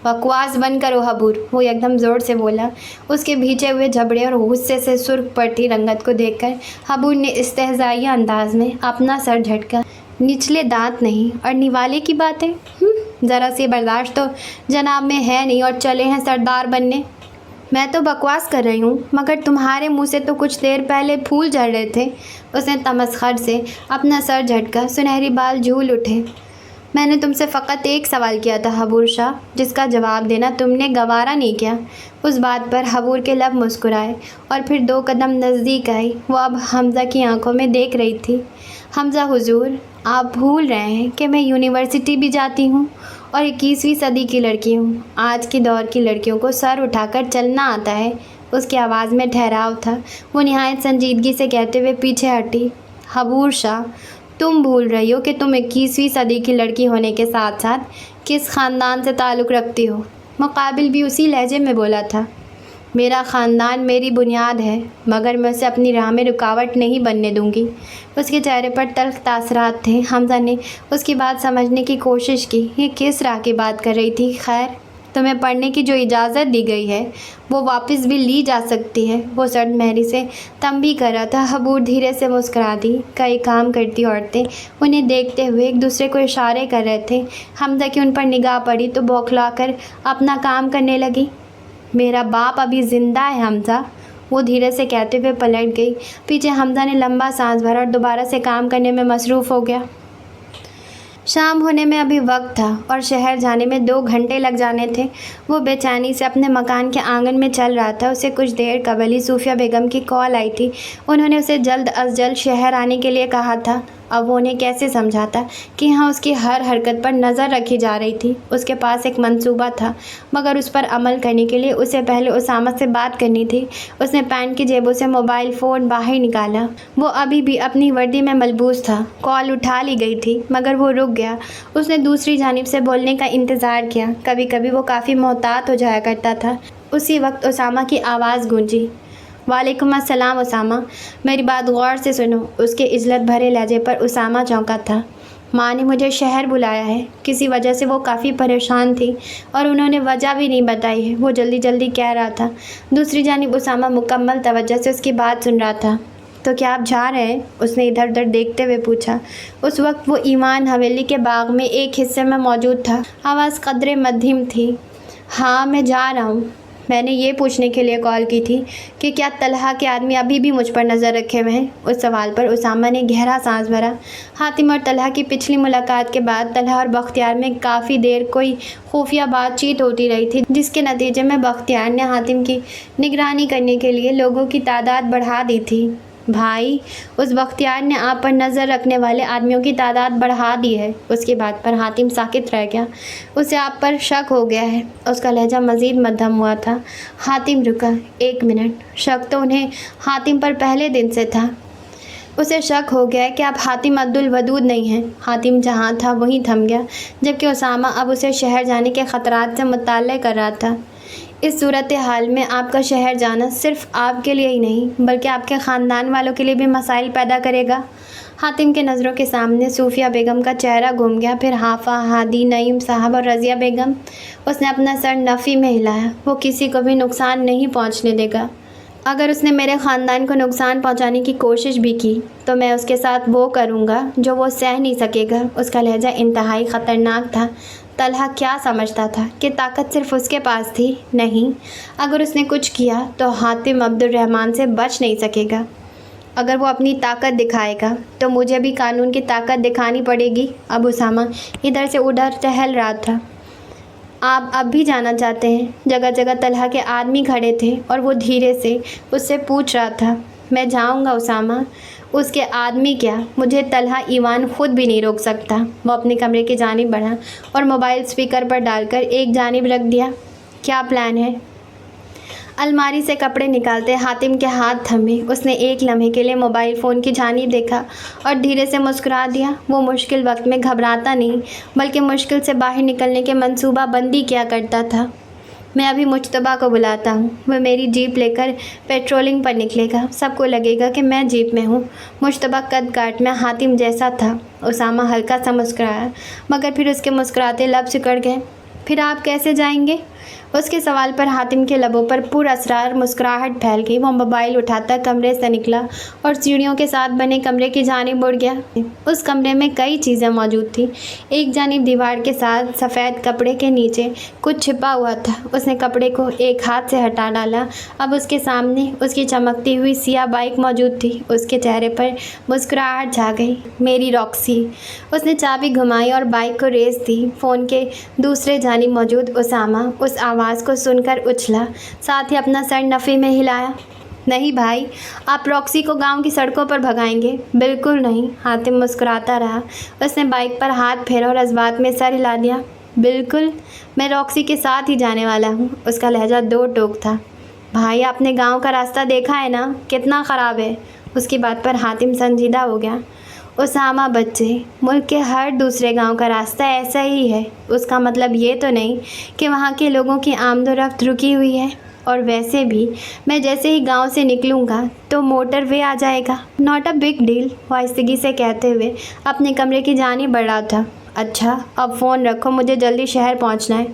بکواس بند کرو حبور، وہ یکدم زور سے بولا۔ اس کے بھیجے ہوئے جبڑے اور غصے سے سرخ پڑتی رنگت کو دیکھ کر حبور نے استہزائیہ انداز میں اپنا سر جھٹکا۔ نچلے دانت نہیں اور نوالے کی باتیں، ذرا سی برداشت تو جناب میں ہے نہیں اور چلے ہیں سردار بننے۔ میں تو بکواس کر رہی ہوں، مگر تمہارے منہ سے تو کچھ دیر پہلے پھول جھڑ رہے تھے۔ اس نے تمسخر سے اپنا سر جھٹکا۔ سنہری بال جھول اٹھے۔ میں نے تم سے فقط ایک سوال کیا تھا حبور شاہ، جس کا جواب دینا تم نے گوارا نہیں کیا۔ اس بات پر حبور کے لب مسکرائے اور پھر 2 قدم نزدیک آئی۔ وہ اب حمزہ کی آنکھوں میں دیکھ رہی تھی۔ حمزہ حضور، آپ بھول رہے ہیں کہ میں یونیورسٹی بھی جاتی ہوں اور 21ویں صدی کی لڑکی ہوں۔ آج کے دور کی لڑکیوں کو سر اٹھا کر چلنا آتا ہے۔ اس کی آواز میں ٹھہراؤ تھا۔ وہ نہایت سنجیدگی سے کہتے ہوئے پیچھے ہٹی۔ حبور شاہ، تم بھول رہی ہو کہ تم 21ویں صدی کی لڑکی ہونے کے ساتھ ساتھ کس خاندان سے تعلق رکھتی ہو۔ مقابل بھی اسی لہجے میں بولا تھا۔ میرا خاندان میری بنیاد ہے، مگر میں اسے اپنی راہ میں رکاوٹ نہیں بننے دوں گی۔ اس کے چہرے پر تلخ تاثرات تھے۔ حمزہ نے اس کی بات سمجھنے کی کوشش کی۔ یہ کس راہ کی بات کر رہی تھی؟ خیر، تمہیں پڑھنے کی جو اجازت دی گئی ہے وہ واپس بھی لی جا سکتی ہے۔ وہ سرد مہری سے تنبیہ کر رہا تھا۔ حبور دھیرے سے مسکرا دی۔ کئی کام کرتی عورتیں انہیں دیکھتے ہوئے ایک دوسرے کو اشارے کر رہے تھے۔ حمزہ کی ان پر نگاہ پڑی تو بوکھلا کر اپنا کام کرنے لگی۔ میرا باپ ابھی زندہ ہے حمزہ، وہ دھیرے سے کہتے ہوئے پلٹ گئی۔ پیچھے حمزہ نے لمبا سانس بھرا اور دوبارہ سے کام کرنے میں مصروف ہو گیا۔ شام ہونے میں ابھی وقت تھا اور شہر جانے میں 2 گھنٹے لگ جانے تھے۔ وہ بے چینی سے اپنے مکان کے آنگن میں چل رہا تھا۔ اسے کچھ دیر قبل ہی صوفیہ بیگم کی کال آئی تھی۔ انہوں نے اسے جلد از جلد شہر آنے کے لیے کہا تھا۔ اب وہ انہیں کیسے سمجھاتا کہ یہاں اس کی ہر حرکت پر نظر رکھی جا رہی تھی۔ اس کے پاس ایک منصوبہ تھا، مگر اس پر عمل کرنے کے لیے اسے پہلے اسامہ سے بات کرنی تھی۔ اس نے پینٹ کی جیبوں سے موبائل فون باہر نکالا۔ وہ ابھی بھی اپنی وردی میں ملبوس تھا۔ کال اٹھا لی گئی تھی، مگر وہ رک گیا۔ اس نے دوسری جانب سے بولنے کا انتظار کیا۔ کبھی کبھی وہ کافی محتاط ہو جایا کرتا تھا۔ اسی وقت اسامہ کی آواز گونجی۔ وعلیکم السلام اسامہ، میری بات غور سے سنو۔ اس کے عجلت بھرے لہجے پر اسامہ چونکا تھا۔ ماں نے مجھے شہر بلایا ہے۔ کسی وجہ سے وہ کافی پریشان تھی اور انہوں نے وجہ بھی نہیں بتائی ہے، وہ جلدی جلدی کہہ رہا تھا۔ دوسری جانب اسامہ مکمل توجہ سے اس کی بات سن رہا تھا۔ تو کیا آپ جا رہے ہیں؟ اس نے ادھر ادھر دیکھتے ہوئے پوچھا۔ اس وقت وہ ایمان حویلی کے باغ میں ایک حصے میں موجود تھا۔ آواز قدرے مدھم تھی۔ ہاں، میں جا رہا ہوں۔ میں نے یہ پوچھنے کے لیے کال کی تھی کہ کیا طلحہ کے آدمی ابھی بھی مجھ پر نظر رکھے ہوئے ہیں؟ اس سوال پر اسامہ نے گہرا سانس بھرا۔ حاتم اور طلحہ کی پچھلی ملاقات کے بعد طلحہ اور بختیار میں کافی دیر کوئی خفیہ بات چیت ہوتی رہی تھی، جس کے نتیجے میں بختیار نے حاتم کی نگرانی کرنے کے لیے لوگوں کی تعداد بڑھا دی تھی۔ بھائی، اس بختیار نے آپ پر نظر رکھنے والے آدمیوں کی تعداد بڑھا دی ہے۔ اس کی بات پر حاتم ساکت رہ گیا۔ اسے آپ پر شک ہو گیا ہے۔ اس کا لہجہ مزید مدھم ہوا تھا۔ حاتم رکا۔ 1 منٹ، شک تو انہیں حاتم پر پہلے دن سے تھا۔ اسے شک ہو گیا کہ اب حاتم عبدالودود نہیں ہیں۔ حاتم جہاں تھا وہیں تھم گیا، جبکہ اسامہ اب اسے شہر جانے کے خطرات سے مطلع کر رہا تھا۔ اس صورتحال میں آپ کا شہر جانا صرف آپ کے لیے ہی نہیں بلکہ آپ کے خاندان والوں کے لیے بھی مسائل پیدا کرے گا۔ حاتم کے نظروں کے سامنے صوفیہ بیگم کا چہرہ گھوم گیا، پھر حافظ، ہادی، نعیم صاحب اور رضیہ بیگم۔ اس نے اپنا سر نفی میں ہلایا۔ وہ کسی کو بھی نقصان نہیں پہنچنے دے گا۔ اگر اس نے میرے خاندان کو نقصان پہنچانے کی کوشش بھی کی تو میں اس کے ساتھ وہ کروں گا جو وہ سہ نہیں سکے گا۔ اس کا لہجہ انتہائی خطرناک تھا۔ طلحہ کیا سمجھتا تھا کہ طاقت صرف اس کے پاس تھی؟ نہیں، اگر اس نے کچھ کیا تو حاتم عبد الرحمن سے بچ نہیں سکے گا۔ اگر وہ اپنی طاقت دکھائے گا تو مجھے بھی قانون کی طاقت دکھانی پڑے گی۔ اب اسامہ ادھر سے ادھر ٹہل رہا تھا۔ آپ اب بھی جانا چاہتے ہیں؟ جگہ جگہ طلحہ کے آدمی کھڑے تھے اور وہ دھیرے سے اس سے پوچھ رہا تھا۔ میں جاؤں گا اسامہ۔ اس کے آدمی کیا، مجھے طلحہ ایوان خود بھی نہیں روک سکتا۔ وہ اپنے کمرے کی جانب بڑھا اور موبائل اسپیکر پر ڈال کر ایک جانب رکھ دیا۔ کیا پلان ہے؟ الماری سے کپڑے نکالتے حاتم کے ہاتھ تھمے۔ اس نے ایک لمحے کے لیے موبائل فون کی جانب دیکھا اور دھیرے سے مسکرا دیا۔ وہ مشکل وقت میں گھبراتا نہیں بلکہ مشکل سے باہر نکلنے کے منصوبہ بندی کیا کرتا تھا۔ میں ابھی مجتبیٰ کو بلاتا ہوں، وہ میری جیپ لے کر پیٹرولنگ پر نکلے گا، سب کو لگے گا کہ میں جیپ میں ہوں۔ مجتبیٰ قد کاٹ میں حاتم جیسا تھا۔ اسامہ ہلکا سا مسکرایا، مگر پھر اس کے مسکراتے لب سکڑ گئے۔ پھر آپ کیسے جائیں گے؟ اس کے سوال پر حاتم کے لبوں پر پر اسرار مسکراہٹ پھیل گئی۔ وہ موبائل اٹھاتا کمرے سے نکلا اور سیڑھیوں کے ساتھ بنے کمرے کی جانب اڑ گیا۔ اس کمرے میں کئی چیزیں موجود تھیں۔ ایک جانب دیوار کے ساتھ سفید کپڑے کے نیچے کچھ چھپا ہوا تھا۔ اس نے کپڑے کو ایک ہاتھ سے ہٹا ڈالا۔ اب اس کے سامنے اس کی چمکتی ہوئی سیاہ بائک موجود تھی۔ اس کے چہرے پر مسکراہٹ چھا گئی۔ میری راکسی۔ اس نے چابی گھمائی اور بائک کو ریس دی۔ فون کے دوسرے جانب موجود اسامہ اس آواز کو سن کر اچھلا، ساتھ ہی اپنا سر نفی میں ہلایا۔ نہیں بھائی، آپ روکسی کو گاؤں کی سڑکوں پر بھگائیں گے؟ بالکل نہیں، حاتم مسکراتا رہا۔ اس نے بائک پر ہاتھ پھیرا اور جذبات میں سر ہلا دیا۔ بالکل، میں روکسی کے ساتھ ہی جانے والا ہوں۔ اس کا لہجہ دو ٹوک تھا۔ بھائی، آپ نے گاؤں کا راستہ دیکھا ہے نا، کتنا خراب ہے؟ اس کی بات پر حاتم سنجیدہ ہو گیا۔ اسامہ بچے، ملک کے ہر دوسرے گاؤں کا راستہ ایسا ہی ہے۔ اس کا مطلب یہ تو نہیں کہ وہاں کے لوگوں کی آمد و رفت رکی ہوئی ہے، اور ویسے بھی میں جیسے ہی گاؤں سے نکلوں گا تو موٹر وے آ جائے گا۔ ناٹ اے بگ ڈیل، وہ آہستگی سے کہتے ہوئے اپنے کمرے کی جانب بڑھ رہا تھا۔ اچھا، اب فون رکھو، مجھے جلدی شہر پہنچنا ہے۔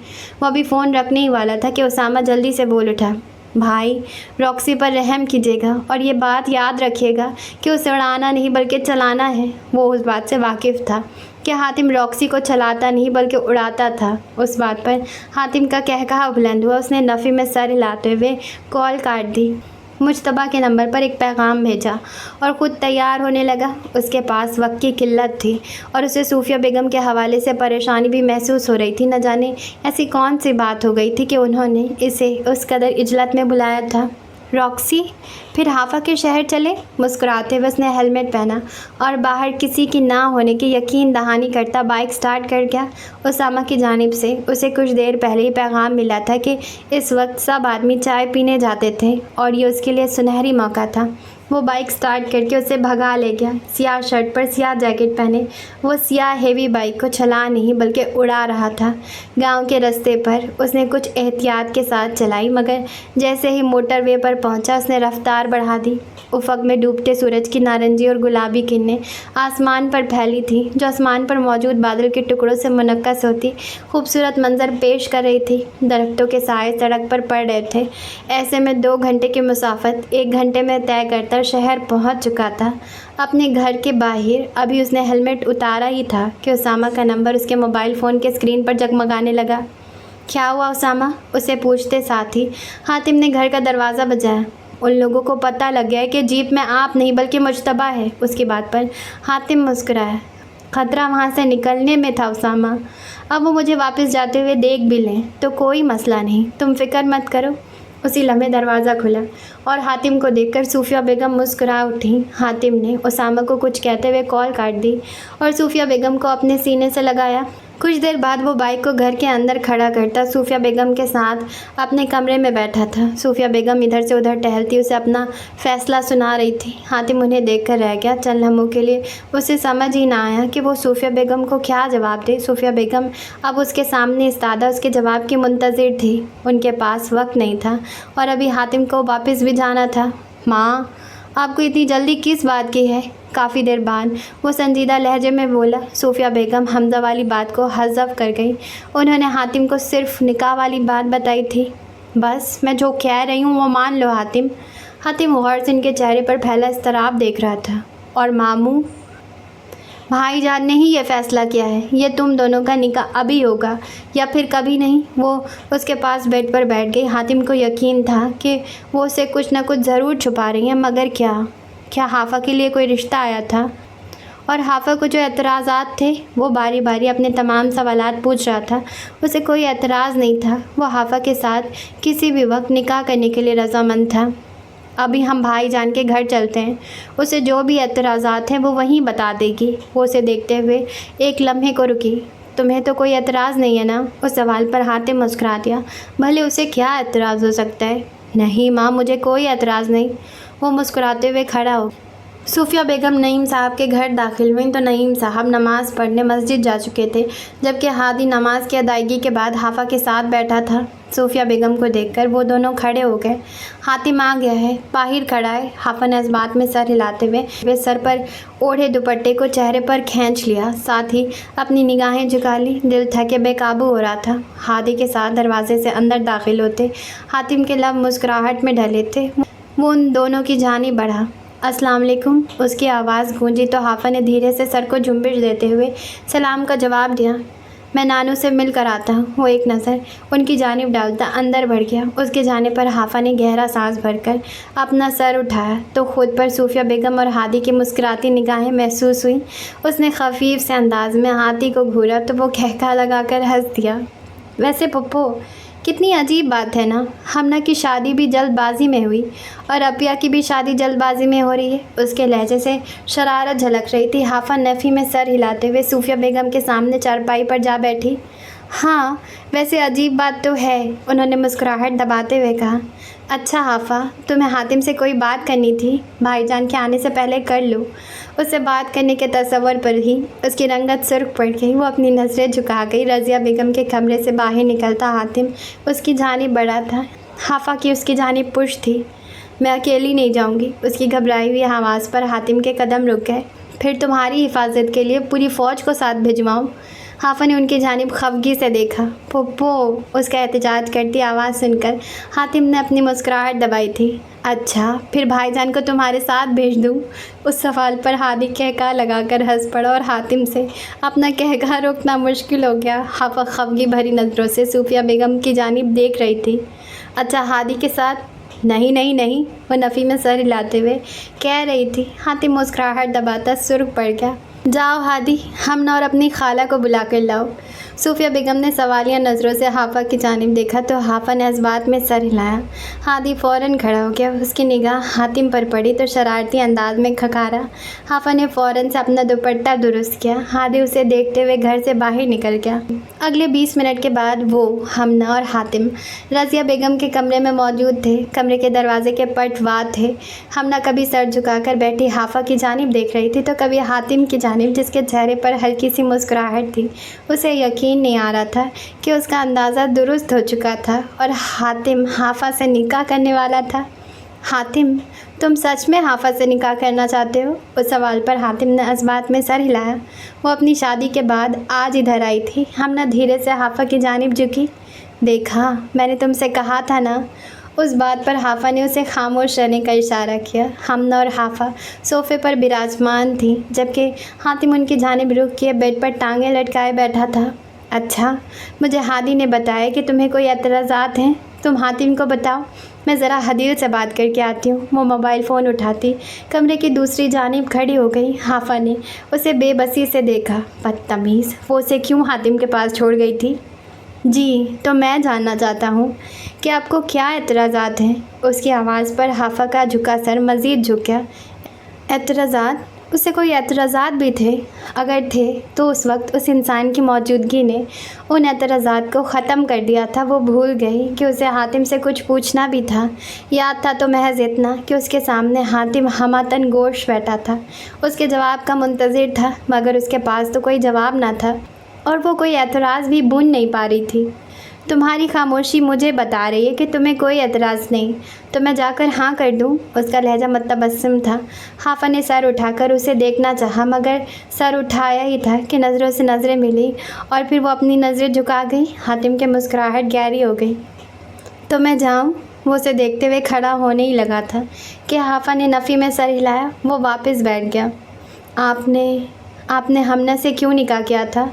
وہ ابھی فون رکھنے ہی والا تھا کہ اسامہ جلدی سے بول اٹھا۔ بھائی، روکسی پر رحم کیجیے گا اور یہ بات یاد رکھیے گا کہ اسے اڑانا نہیں بلکہ چلانا ہے۔ وہ اس بات سے واقف تھا کہ حاتم روکسی کو چلاتا نہیں بلکہ اڑاتا تھا۔ اس بات پر حاتم کا قہقہا بلند ہوا۔ اس نے نفی میں سر ہلاتے ہوئے کال کاٹ دی، مجتبیٰ کے نمبر پر ایک پیغام بھیجا اور خود تیار ہونے لگا۔ اس کے پاس وقت کی قلت تھی اور اسے صوفیہ بیگم کے حوالے سے پریشانی بھی محسوس ہو رہی تھی۔ نہ جانے ایسی کون سی بات ہو گئی تھی کہ انہوں نے اسے اس قدر عجلت میں بلایا تھا۔ روکسی، پھر حافظ کے شہر چلے؟ مسکراتے ہوئے اس نے ہیلمٹ پہنا اور باہر کسی کی نہ ہونے کی یقین دہانی کرتا بائک سٹارٹ کر گیا۔ اسامہ کی جانب سے اسے کچھ دیر پہلے ہی پیغام ملا تھا کہ اس وقت سب آدمی چائے پینے جاتے تھے اور یہ اس کے لیے سنہری موقع تھا۔ وہ بائک سٹارٹ کر کے اسے بھگا لے گیا۔ سیاہ شرٹ پر سیاہ جیکٹ پہنے وہ سیاہ ہیوی بائک کو چلا نہیں بلکہ اڑا رہا تھا۔ گاؤں کے راستے پر اس نے کچھ احتیاط کے ساتھ چلائی، مگر جیسے ہی موٹر وے پر پہنچا اس نے رفتار بڑھا دی۔ افق میں ڈوبتے سورج کی نارنجی اور گلابی کرنیں آسمان پر پھیلی تھی، جو آسمان پر موجود بادل کے ٹکڑوں سے منعکس ہوتی خوبصورت منظر پیش کر رہی تھی۔ درختوں کے سائے سڑک پر پڑ رہے تھے۔ ایسے میں 2 گھنٹے کی مسافت 1 گھنٹے میں طے کرتا شہر پہنچ چکا تھا۔ اپنے گھر کے باہر ابھی اس نے ہیلمٹ اتارا ہی تھا کہ اسامہ کا نمبر اس کے موبائل فون کے اسکرین پر جگمگانے لگا۔ کیا ہوا اسامہ؟ اسے پوچھتے ساتھ ہی حاتم نے گھر کا دروازہ بجایا۔ ان لوگوں کو پتہ لگ گیا ہے کہ جیپ میں آپ نہیں بلکہ مجتبیٰ ہے۔ اس کی بات پر حاتم مسکرایا۔ خطرہ وہاں سے نکلنے میں تھا اسامہ، اب وہ مجھے واپس جاتے ہوئے دیکھ بھی لیں تو کوئی مسئلہ نہیں، تم فکر مت کرو۔ اسی لمحے دروازہ کھلا اور حاتم کو دیکھ کر صوفیہ بیگم مسکرا اٹھیں۔ حاتم نے اسامہ کو کچھ کہتے ہوئے کال کاٹ دی اور صوفیہ بیگم کو اپنے سینے سے لگایا۔ کچھ دیر بعد وہ بائک کو گھر کے اندر کھڑا کرتا صوفیہ بیگم کے ساتھ اپنے کمرے میں بیٹھا تھا۔ صوفیہ بیگم ادھر سے ادھر ٹہلتی اسے اپنا فیصلہ سنا رہی تھی۔ حاتم انہیں دیکھ کر رہ گیا۔ چند لمحوں کے لیے اسے سمجھ ہی نہ آیا کہ وہ صوفیہ بیگم کو کیا جواب دے۔ صوفیہ بیگم اب اس کے سامنے استادہ اس کے جواب کی منتظر تھی۔ ان کے پاس وقت نہیں تھا اور ابھی حاتم کو واپس بھی جانا تھا۔ ماں، آپ کو اتنی جلدی کس بات کی ہے؟ کافی دیر بعد وہ سنجیدہ لہجے میں بولا۔ صوفیہ بیگم حمزہ والی بات کو حذف کر گئی۔ انہوں نے حاتم کو صرف نکاح والی بات بتائی تھی۔ بس میں جو کہہ رہی ہوں وہ مان لو حاتم۔ حاتم غور سے ان کے چہرے پر پھیلا اضطراب دیکھ رہا تھا۔ اور ماموں؟ بھائی جان نے ہی یہ فیصلہ کیا ہے، یہ تم دونوں کا نکاح ابھی ہوگا یا پھر کبھی نہیں۔ وہ اس کے پاس بیڈ پر بیٹھ گئی۔ حاتم کو یقین تھا کہ وہ اسے کچھ نہ کچھ ضرور چھپا رہی ہیں، مگر کیا حافظ کے لیے کوئی رشتہ آیا تھا؟ اور حافظ کو جو اعتراضات تھے وہ باری باری اپنے تمام سوالات پوچھ رہا تھا۔ اسے کوئی اعتراض نہیں تھا۔ وہ حافظ کے ساتھ کسی بھی وقت نکاح کرنے کے لیے رضامند تھا۔ ابھی ہم بھائی جان کے گھر چلتے ہیں، اسے جو بھی اعتراضات ہیں وہ وہیں بتا دے گی۔ وہ اسے دیکھتے ہوئے ایک لمحے کو رکی۔ تمہیں تو کوئی اعتراض نہیں ہے نا؟ اس سوال پر حاتم مسکرا دیا۔ بھلے اسے کیا اعتراض ہو سکتا ہے؟ نہیں ماں، مجھے کوئی اعتراض نہیں۔ وہ مسکراتے ہوئے کھڑا ہو گیا۔ صوفیہ بیگم نعیم صاحب کے گھر داخل ہوئیں تو نعیم صاحب نماز پڑھنے مسجد جا چکے تھے، جبکہ ہادی نماز کی ادائیگی کے بعد حافظ کے ساتھ بیٹھا تھا۔ صوفیہ بیگم کو دیکھ کر وہ دونوں کھڑے ہو گئے۔ حاتم آ گیا ہے، باہر کھڑا ہے۔ حافظ نے اس بات میں سر ہلاتے ہوئے سر پر اوڑھے دوپٹے کو چہرے پر کھینچ لیا، ساتھ ہی اپنی نگاہیں جھکا لی۔ دل تھکے بے قابو ہو رہا تھا۔ ہادی کے ساتھ دروازے سے اندر داخل ہوتے حاتم کے لب مسکراہٹ میں ڈھلے تھے۔ وہ ان دونوں کی جانب بڑھا۔ السلام علیکم، اس کی آواز گونجی تو حافظ نے دھیرے سے سر کو جھنبش دیتے ہوئے سلام کا جواب دیا۔ میں نانو سے مل کر آتا ہوں۔ وہ ایک نظر ان کی جانب ڈالتا اندر بڑھ گیا۔ اس کے جانے پر حافظ نے گہرا سانس بھر کر اپنا سر اٹھایا تو خود پر صوفیہ بیگم اور ہادی کی مسکراتی نگاہیں محسوس ہوئیں۔ اس نے خفیف سے انداز میں ہاتھی کو گھورا تو وہ کہکہا لگا کر ہنس دیا۔ ویسے پپو، کتنی عجیب بات ہے نا، ہمنا کی شادی بھی جلد بازی میں ہوئی اور عفیہ کی بھی شادی جلد بازی میں ہو رہی ہے۔ اس کے لہجے سے شرارت جھلک رہی تھی۔ حافہ نفی میں سر ہلاتے ہوئے صوفیہ بیگم کے سامنے چارپائی پر جا بیٹھی۔ ہاں ویسے عجیب بات تو ہے، انہوں نے مسکراہٹ دباتے ہوئے کہا۔ اچھا حافہ، تمہیں حاتم سے کوئی بات کرنی تھی؟ بھائی جان کے آنے سے پہلے کر لو۔ اس سے بات کرنے کے تصور پر ہی اس کی رنگت سرخ پڑ گئی۔ وہ اپنی نظریں جھکا گئی۔ رضیہ بیگم کے کمرے سے باہر نکلتا حاتم اس کی جانب بڑھا تھا۔ حافہ کی اس کی جانب پشت تھی۔ میں اکیلی نہیں جاؤں گی، اس کی گھبرائی ہوئی آواز پر حاتم کے قدم رک گئے۔ پھر تمہاری حفاظت کے لیے پوری فوج کو ساتھ بھجواؤں؟ حافہ نے ان کی جانب خفگی سے دیکھا۔ پھپھو، اس کا احتجاج کرتی آواز سن کر حاتم نے اپنی مسکراہٹ دبائی تھی۔ اچھا پھر بھائی جان کو تمہارے ساتھ بھیج دوں؟ اس سوال پر ہادی کہکہا لگا کر ہنس پڑا اور حاتم سے اپنا کہکہا روکنا مشکل ہو گیا۔ حافہ خفگی بھری نظروں سے صوفیہ بیگم کی جانب دیکھ رہی تھی۔ اچھا ہادی کے ساتھ؟ نہیں نہیں نہیں، وہ نفی میں سر ہلاتے ہوئے کہہ رہی تھی۔ حاتم مسکراہٹ دباتا سرخ پڑ گیا۔ جاؤ ہادی، ہمنا اور اپنی خالہ کو بلا کر لاؤ۔ صوفیہ بیگم نے سوالیہ نظروں سے حافہ کی جانب دیکھا تو حافہ نے اس بات میں سر ہلایا۔ ہادی فوراً کھڑا ہو گیا۔ اس کی نگاہ حاتم پر پڑی تو شرارتی انداز میں کھکارا۔ حافہ نے فوراً سے اپنا دوپٹہ درست کیا۔ ہادی اسے دیکھتے ہوئے گھر سے باہر نکل گیا۔ اگلے 20 منٹ کے بعد وہ، ہمنا اور حاتم رضیہ بیگم کے کمرے میں موجود تھے۔ کمرے کے دروازے کے پٹ واد تھے۔ ہمنا کبھی سر جھکا کر بیٹھی حافہ کی جانب دیکھ رہی تھی تو کبھی حاتم کی جانب، جس کے چہرے پر ہلکی سی مسکراہٹ تھی۔ اسے یقین نہیں آ رہا تھا کہ اس کا اندازہ درست ہو چکا تھا اور حاتم حافہ سے نکاح کرنے والا تھا۔ حاتم، تم سچ میں حافہ سے نکاح کرنا چاہتے ہو؟ اس سوال پر حاتم نے اس بات میں سر ہلایا۔ وہ اپنی شادی کے بعد آج ادھر آئی تھی۔ ہمنا دھیرے سے حافہ کی جانب جھکی۔ دیکھا، میں نے تم سے کہا تھا نا۔ اس بات پر حافہ نے اسے خاموش رہنے کا اشارہ کیا۔ ہمنا اور حافہ صوفے پر براجمان تھی جبکہ حاتم ان کی جانب رخ کیے بیڈ پر ٹانگیں لٹکائے بیٹھا تھا۔ اچھا، مجھے ہادی نے بتایا کہ تمہیں کوئی اعتراضات ہیں۔ تم حاتم کو بتاؤ، میں ذرا حدیل سے بات کر کے آتی ہوں۔ وہ موبائل فون اٹھاتی کمرے کی دوسری جانب کھڑی ہو گئی۔ حافہ نے اسے بے بسی سے دیکھا۔ بدتمیز، وہ اسے کیوں حاتم کے پاس چھوڑ گئی تھی؟ جی، تو میں جاننا چاہتا ہوں کہ آپ کو کیا اعتراضات ہیں؟ اس کی آواز پر حافہ کا جھکا سر مزید جھک گیا۔ اعتراضات؟ اس سے کوئی اعتراضات بھی تھے؟ اگر تھے تو اس وقت اس انسان کی موجودگی نے ان اعتراضات کو ختم کر دیا تھا۔ وہ بھول گئی کہ اسے حاتم سے کچھ پوچھنا بھی تھا۔ یاد تھا تو محض اتنا کہ اس کے سامنے حاتم ہماتن گوش بیٹھا تھا، اس کے جواب کا منتظر تھا، مگر اس کے پاس تو کوئی جواب نہ تھا اور وہ کوئی اعتراض بھی بون نہیں پا رہی تھی۔ تمہاری خاموشی مجھے بتا رہی ہے کہ تمہیں کوئی اعتراض نہیں، تو میں جا کر ہاں کر دوں؟ اس کا لہجہ متبسم تھا۔ حافہ نے سر اٹھا کر اسے دیکھنا چاہا مگر سر اٹھایا ہی تھا کہ نظروں سے نظریں ملی اور پھر وہ اپنی نظریں جھکا گئی۔ حاتم کی مسکراہٹ گہری ہو گئی۔ تو میں جاؤں؟ وہ اسے دیکھتے ہوئے کھڑا ہونے ہی لگا تھا کہ حافہ نے نفی میں سر ہلایا۔ وہ واپس بیٹھ گیا۔ آپ نے ہمنا سے کیوں نکاح کیا تھا؟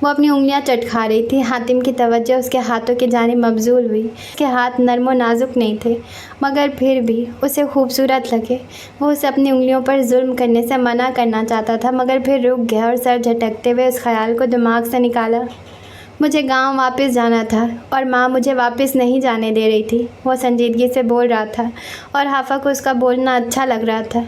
وہ اپنی انگلیاں چٹکھا رہی تھی۔ حاتم کی توجہ اس کے ہاتھوں کی جانب مبذول ہوئی۔ اس کے ہاتھ نرم و نازک نہیں تھے مگر پھر بھی اسے خوبصورت لگے۔ وہ اسے اپنی انگلیوں پر ظلم کرنے سے منع کرنا چاہتا تھا مگر پھر رک گیا اور سر جھٹکتے ہوئے اس خیال کو دماغ سے نکالا۔ مجھے گاؤں واپس جانا تھا اور ماں مجھے واپس نہیں جانے دے رہی تھی۔ وہ سنجیدگی سے بول رہا تھا اور حافہ کو اس کا بولنا اچھا لگ رہا تھا۔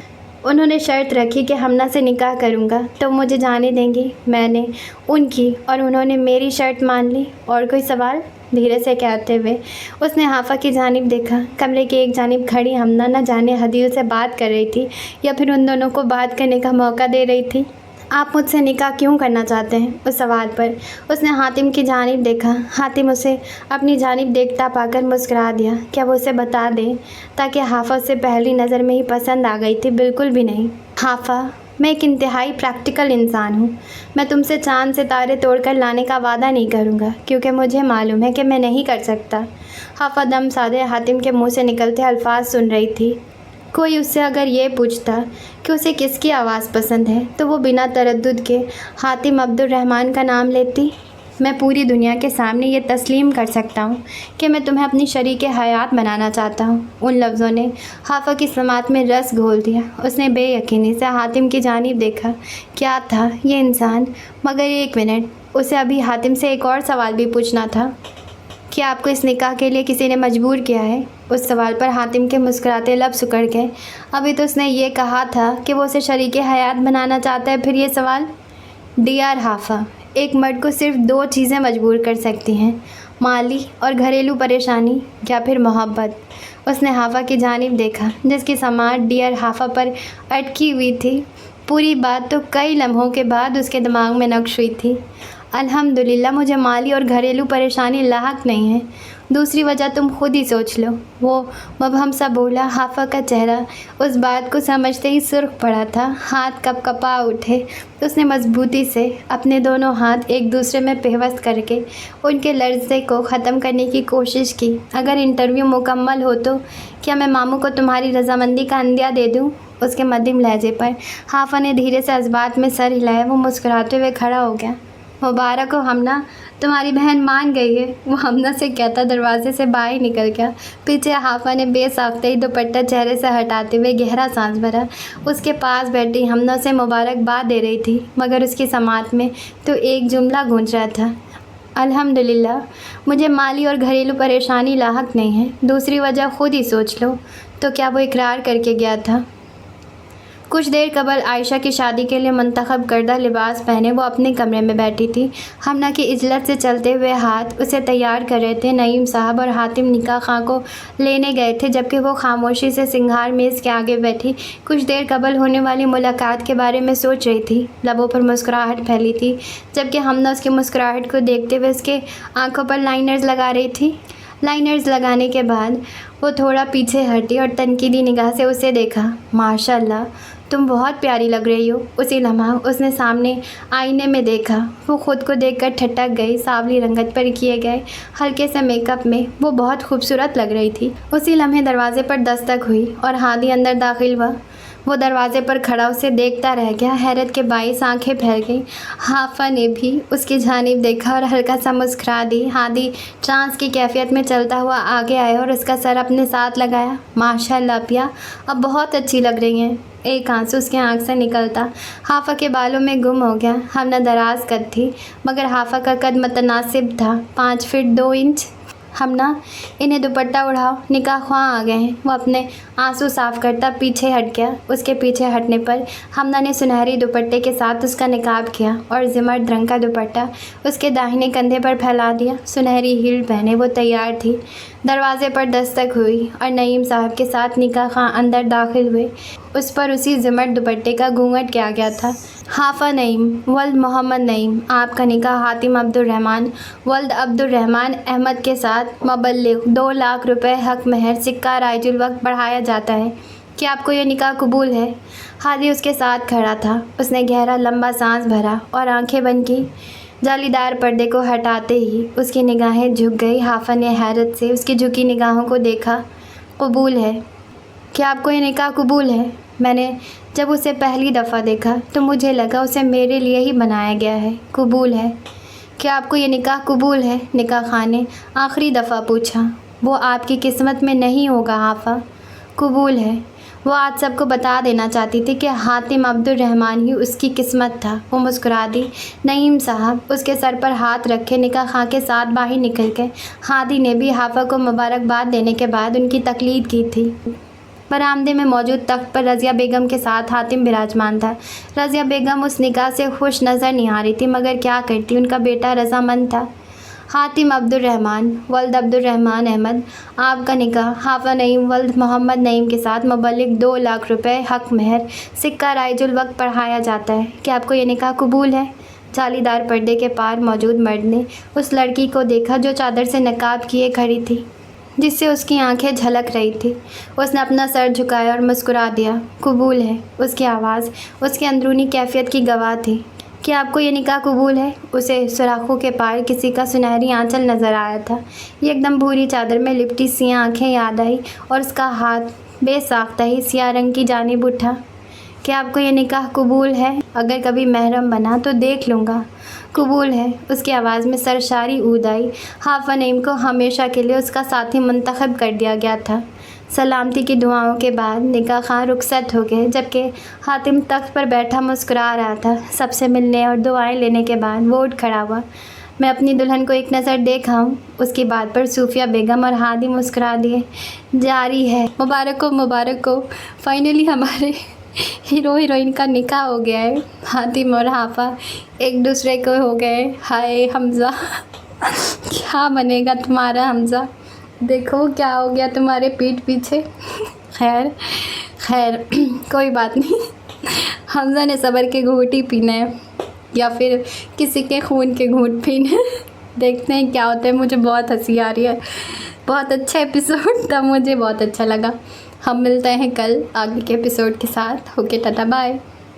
انہوں نے شرط رکھی کہ ہمنا سے نکاح کروں گا تو مجھے جانے دیں گی۔ میں نے ان کی اور انہوں نے میری شرط مان لی۔ اور کوئی سوال؟ دھیرے سے کہتے ہوئے اس نے حافہ کی جانب دیکھا۔ کمرے کی ایک جانب کھڑی ہمنا نہ جانے حدیل سے بات کر رہی تھی یا پھر ان دونوں کو بات کرنے کا موقع دے رہی تھی۔ آپ مجھ سے نکاح کیوں کرنا چاہتے ہیں؟ اس سوال پر اس نے حاتم کی جانب دیکھا۔ حاتم اسے اپنی جانب دیکھتا پا کر مسکرا دیا۔ کیا وہ اسے بتا دیں تاکہ حافہ اسے پہلی نظر میں ہی پسند آ گئی تھی؟ بالکل بھی نہیں۔ حافہ، میں ایک انتہائی پریکٹیکل انسان ہوں۔ میں تم سے چاند ستارے توڑ کر لانے کا وعدہ نہیں کروں گا کیونکہ مجھے معلوم ہے کہ میں نہیں کر سکتا۔ حافہ دم سادے حاتم کے منہ سے نکلتے الفاظ سن رہی تھی۔ کوئی اس سے اگر یہ پوچھتا کہ اسے کس کی آواز پسند ہے تو وہ بنا تردد کے حاتم عبد الرحمن کا نام لیتی۔ میں پوری دنیا کے سامنے یہ تسلیم کر سکتا ہوں کہ میں تمہیں اپنی شریک حیات بنانا چاہتا ہوں۔ ان لفظوں نے حافہ کی سماعت میں رس گھول دیا۔ اس نے بے یقینی سے حاتم کی جانب دیکھا۔ کیا تھا یہ انسان؟ مگر ایک منٹ، اسے ابھی حاتم سے ایک اور سوال بھی پوچھنا تھا۔ کیا آپ کو اس نکاح کے لیے کسی نے مجبور کیا ہے؟ اس سوال پر حاتم کے مسکراتے لب سکڑ گئے۔ ابھی تو اس نے یہ کہا تھا کہ وہ اسے شریک حیات بنانا چاہتا ہے، پھر یہ سوال؟ ڈیئر حافہ، ایک مرد کو صرف 2 چیزیں مجبور کر سکتی ہیں، مالی اور گھریلو پریشانی یا پھر محبت۔ اس نے حافہ کی جانب دیکھا جس کی سماعت ڈیئر حافہ پر اٹکی ہوئی تھی۔ پوری بات تو کئی لمحوں کے بعد اس کے دماغ میں نقش ہوئی تھی۔ الحمدللہ مجھے مالی اور گھریلو پریشانی لاحق نہیں ہے، دوسری وجہ تم خود ہی سوچ لو، وہ مبہم سا بولا۔ حافہ کا چہرہ اس بات کو سمجھتے ہی سرخ پڑا تھا، ہاتھ کپ کپا اٹھے۔ اس نے مضبوطی سے اپنے دونوں ہاتھ ایک دوسرے میں پیوست کر کے ان کے لرزے کو ختم کرنے کی کوشش کی۔ اگر انٹرویو مکمل ہو تو کیا میں ماموں کو تمہاری رضامندی کا عندیہ دے دوں؟ اس کے مدھم لہجے پر حافہ نے دھیرے سے اس بات میں سر ہلایا۔ وہ مسکراتے ہوئے کھڑا ہو گیا۔ مبارک ہو حمنہ، تمہاری بہن مان گئی ہے، وہ حمنہ سے کہتا دروازے سے باہر نکل گیا۔ پیچھے حافہ نے بے ساختگی دوپٹہ چہرے سے ہٹاتے ہوئے گہرا سانس بھرا۔ اس کے پاس بیٹھی حمنہ سے مبارکباد دے رہی تھی مگر اس کی سماعت میں تو ایک جملہ گونج رہا تھا، الحمدللہ مجھے مالی اور گھریلو پریشانی لاحق نہیں ہے، دوسری وجہ خود ہی سوچ لو۔ تو کیا وہ اقرار کر کے گیا تھا؟ کچھ دیر قبل عائشہ کی شادی کے لیے منتخب کردہ لباس پہنے وہ اپنے کمرے میں بیٹھی تھی۔ حمنہ کی عجلت سے چلتے ہوئے ہاتھ اسے تیار کر رہے تھے۔ نعیم صاحب اور حاتم نکاح خواہ کو لینے گئے تھے جبکہ وہ خاموشی سے سنگھار میز کے آگے بیٹھی کچھ دیر قبل ہونے والی ملاقات کے بارے میں سوچ رہی تھی۔ لبوں پر مسکراہٹ پھیلی تھی جبکہ حمنہ اس کی مسکراہٹ کو دیکھتے ہوئے اس کے آنکھوں پر لائنرز لگا رہی تھی۔ لائنرز لگانے کے بعد وہ تھوڑا پیچھے ہٹی اور تنقیدی نگاہ سے اسے دیکھا۔ ماشاءاللہ تم بہت پیاری لگ رہی ہو۔ اسی لمحہ اس نے سامنے آئینے میں دیکھا۔ وہ خود کو دیکھ کر ٹھٹک گئی۔ سانولی رنگت پر کیے گئے ہلکے سے میک اپ میں وہ بہت خوبصورت لگ رہی تھی۔ اسی لمحے دروازے پر دستک ہوئی اور ہادی اندر داخل ہوا۔ وہ دروازے پر کھڑا اسے دیکھتا رہ گیا۔ حیرت کے باعث آنکھیں پھیل گئیں۔ حافہ نے بھی اس کی جانب دیکھا اور ہلکا سا مسکرا دی۔ ہادی ٹرانس کی کیفیت میں چلتا ہوا آگے آیا اور اس کا سر اپنے ساتھ لگایا۔ ماشاءاللہ اپیا، اب بہت اچھی لگ رہی ہیں۔ ایک آنسو اس کی آنکھ سے نکلتا حافہ کے بالوں میں گم ہو گیا۔ حمنہ دراز قد تھی مگر حافہ کا قد متناسب تھا، 5 فٹ 2 انچ۔ حمنہ انہیں دوپٹہ اڑاؤ، نکاح خواہ آ گئے ہیں۔ وہ اپنے آنسو صاف کرتا پیچھے ہٹ گیا۔ اس کے پیچھے ہٹنے پر حمنہ نے سنہری دوپٹے کے ساتھ اس کا نقاب کیا اور زمرد رنگ کا دوپٹہ اس کے داہنے کندھے پر پھیلا دیا۔ سنہری ہیل پہنے وہ تیار تھی۔ دروازے پر دستک ہوئی اور نعیم صاحب کے ساتھ نکاح خواہ اندر داخل ہوئے۔ اس پر اسی زمرد دوپٹے کا گھونگھٹ کیا گیا تھا۔ حافہ نعیم ولد محمد نعیم، آپ کا نکاح حاتم عبدالرحمن ولد عبدالرحمن احمد کے ساتھ مبلغ 2 لاکھ روپے حق مہر سکہ رائج الوقت بڑھایا جاتا ہے۔ کیا آپ کو یہ نکاح قبول ہے؟ ہادی اس کے ساتھ کھڑا تھا۔ اس نے گہرا لمبا سانس بھرا اور آنکھیں بند کی۔ جالی دار پردے کو ہٹاتے ہی اس کی نگاہیں جھک گئی۔ حافہ نے حیرت سے اس کی جھکی نگاہوں کو دیکھا۔ قبول ہے؟ کیا آپ کو یہ نکاح قبول ہے؟ میں نے جب اسے پہلی دفعہ دیکھا تو مجھے لگا اسے میرے لیے ہی بنایا گیا ہے۔ قبول ہے؟ کیا آپ کو یہ نکاح قبول ہے؟ نکاح خواہ نے آخری دفعہ پوچھا۔ وہ آپ کی قسمت میں نہیں ہوگا حافہ۔ قبول ہے؟ وہ آج سب کو بتا دینا چاہتی تھی کہ حاتم عبدالرحمن ہی اس کی قسمت تھا۔ وہ مسکرا دی۔ نعیم صاحب اس کے سر پر ہاتھ رکھے نکاح خواہ کے ساتھ باہر نکل گئے۔ ہادی نے بھی حافہ کو مبارکباد دینے کے بعد ان کی تقلید کی تھی۔ برآمدے میں موجود تخت پر رضیہ بیگم کے ساتھ حاتم براجمان تھا۔ رضیہ بیگم اس نکاح سے خوش نظر نہیں آ رہی تھی مگر کیا کرتی، ان کا بیٹا رضامند تھا۔ حاتم عبدالرحمن ولد عبدالرحمن احمد، آپ کا نکاح حافہ نعیم ولد محمد نعیم کے ساتھ مبلغ 2 لاکھ روپے حق مہر سکہ رائج الوقت پڑھایا جاتا ہے۔ کیا آپ کو یہ نکاح قبول ہے؟ جالی دار پردے کے پار موجود مرد نے اس لڑکی کو دیکھا جو چادر سے نقاب کیے کھڑی تھی جس سے اس کی آنکھیں جھلک رہی تھی۔ اس نے اپنا سر جھکایا اور مسکرا دیا۔ قبول ہے؟ اس کی آواز اس کے اندرونی کیفیت کی گواہ تھی۔ کیا آپ کو یہ نکاح قبول ہے؟ اسے سوراخوں کے پار کسی کا سنہری آنچل نظر آیا تھا۔ ایک دم بھوری چادر میں لپٹی سیاہ آنکھیں یاد آئی اور اس کا ہاتھ بے ساختہ ہی سیاہ رنگ کی جانب اٹھا۔ کیا آپ کو یہ نکاح قبول ہے؟ اگر کبھی محرم بنا تو دیکھ لوں گا۔ قبول ہے؟ اس کی آواز میں سرشاری اود آئی۔ حافہ نعیم کو ہمیشہ کے لیے اس کا ساتھی منتخب کر دیا گیا تھا۔ سلامتی کی دعاؤں کے بعد نکاح خواہ رخصت ہو گئے جبکہ حاتم تخت پر بیٹھا مسکرا رہا تھا۔ سب سے ملنے اور دعائیں لینے کے بعد وہ اٹھ کھڑا ہوا۔ میں اپنی دلہن کو ایک نظر دیکھا ہوں، اس کی بات پر صوفیہ بیگم اور ہادی مسکرا دیے۔ جاری ہے، مبارک ہو، فائنلی ہمارے ہیرو ہیروئن کا نکاح ہو گیا ہے۔ حاتم اور حافظ ایک دوسرے کو ہو گئے۔ ہائے حمزہ، کیا بنے گا تمہارا حمزہ؟ دیکھو کیا ہو گیا تمہارے پیٹھ پیچھے۔ خیر کوئی بات نہیں، حمزہ نے صبر کے گھونٹ ہی پینا ہے یا پھر کسی کے خون کے گھونٹ پینے۔ دیکھتے ہیں کیا ہوتا ہے۔ مجھے بہت ہنسی آ رہی ہے، بہت اچھا ایپیسوڈ تھا، مجھے بہت اچھا لگا۔ ہم ملتے ہیں کل آگے کے ایپیسوڈ کے ساتھ۔ Okay tata bye.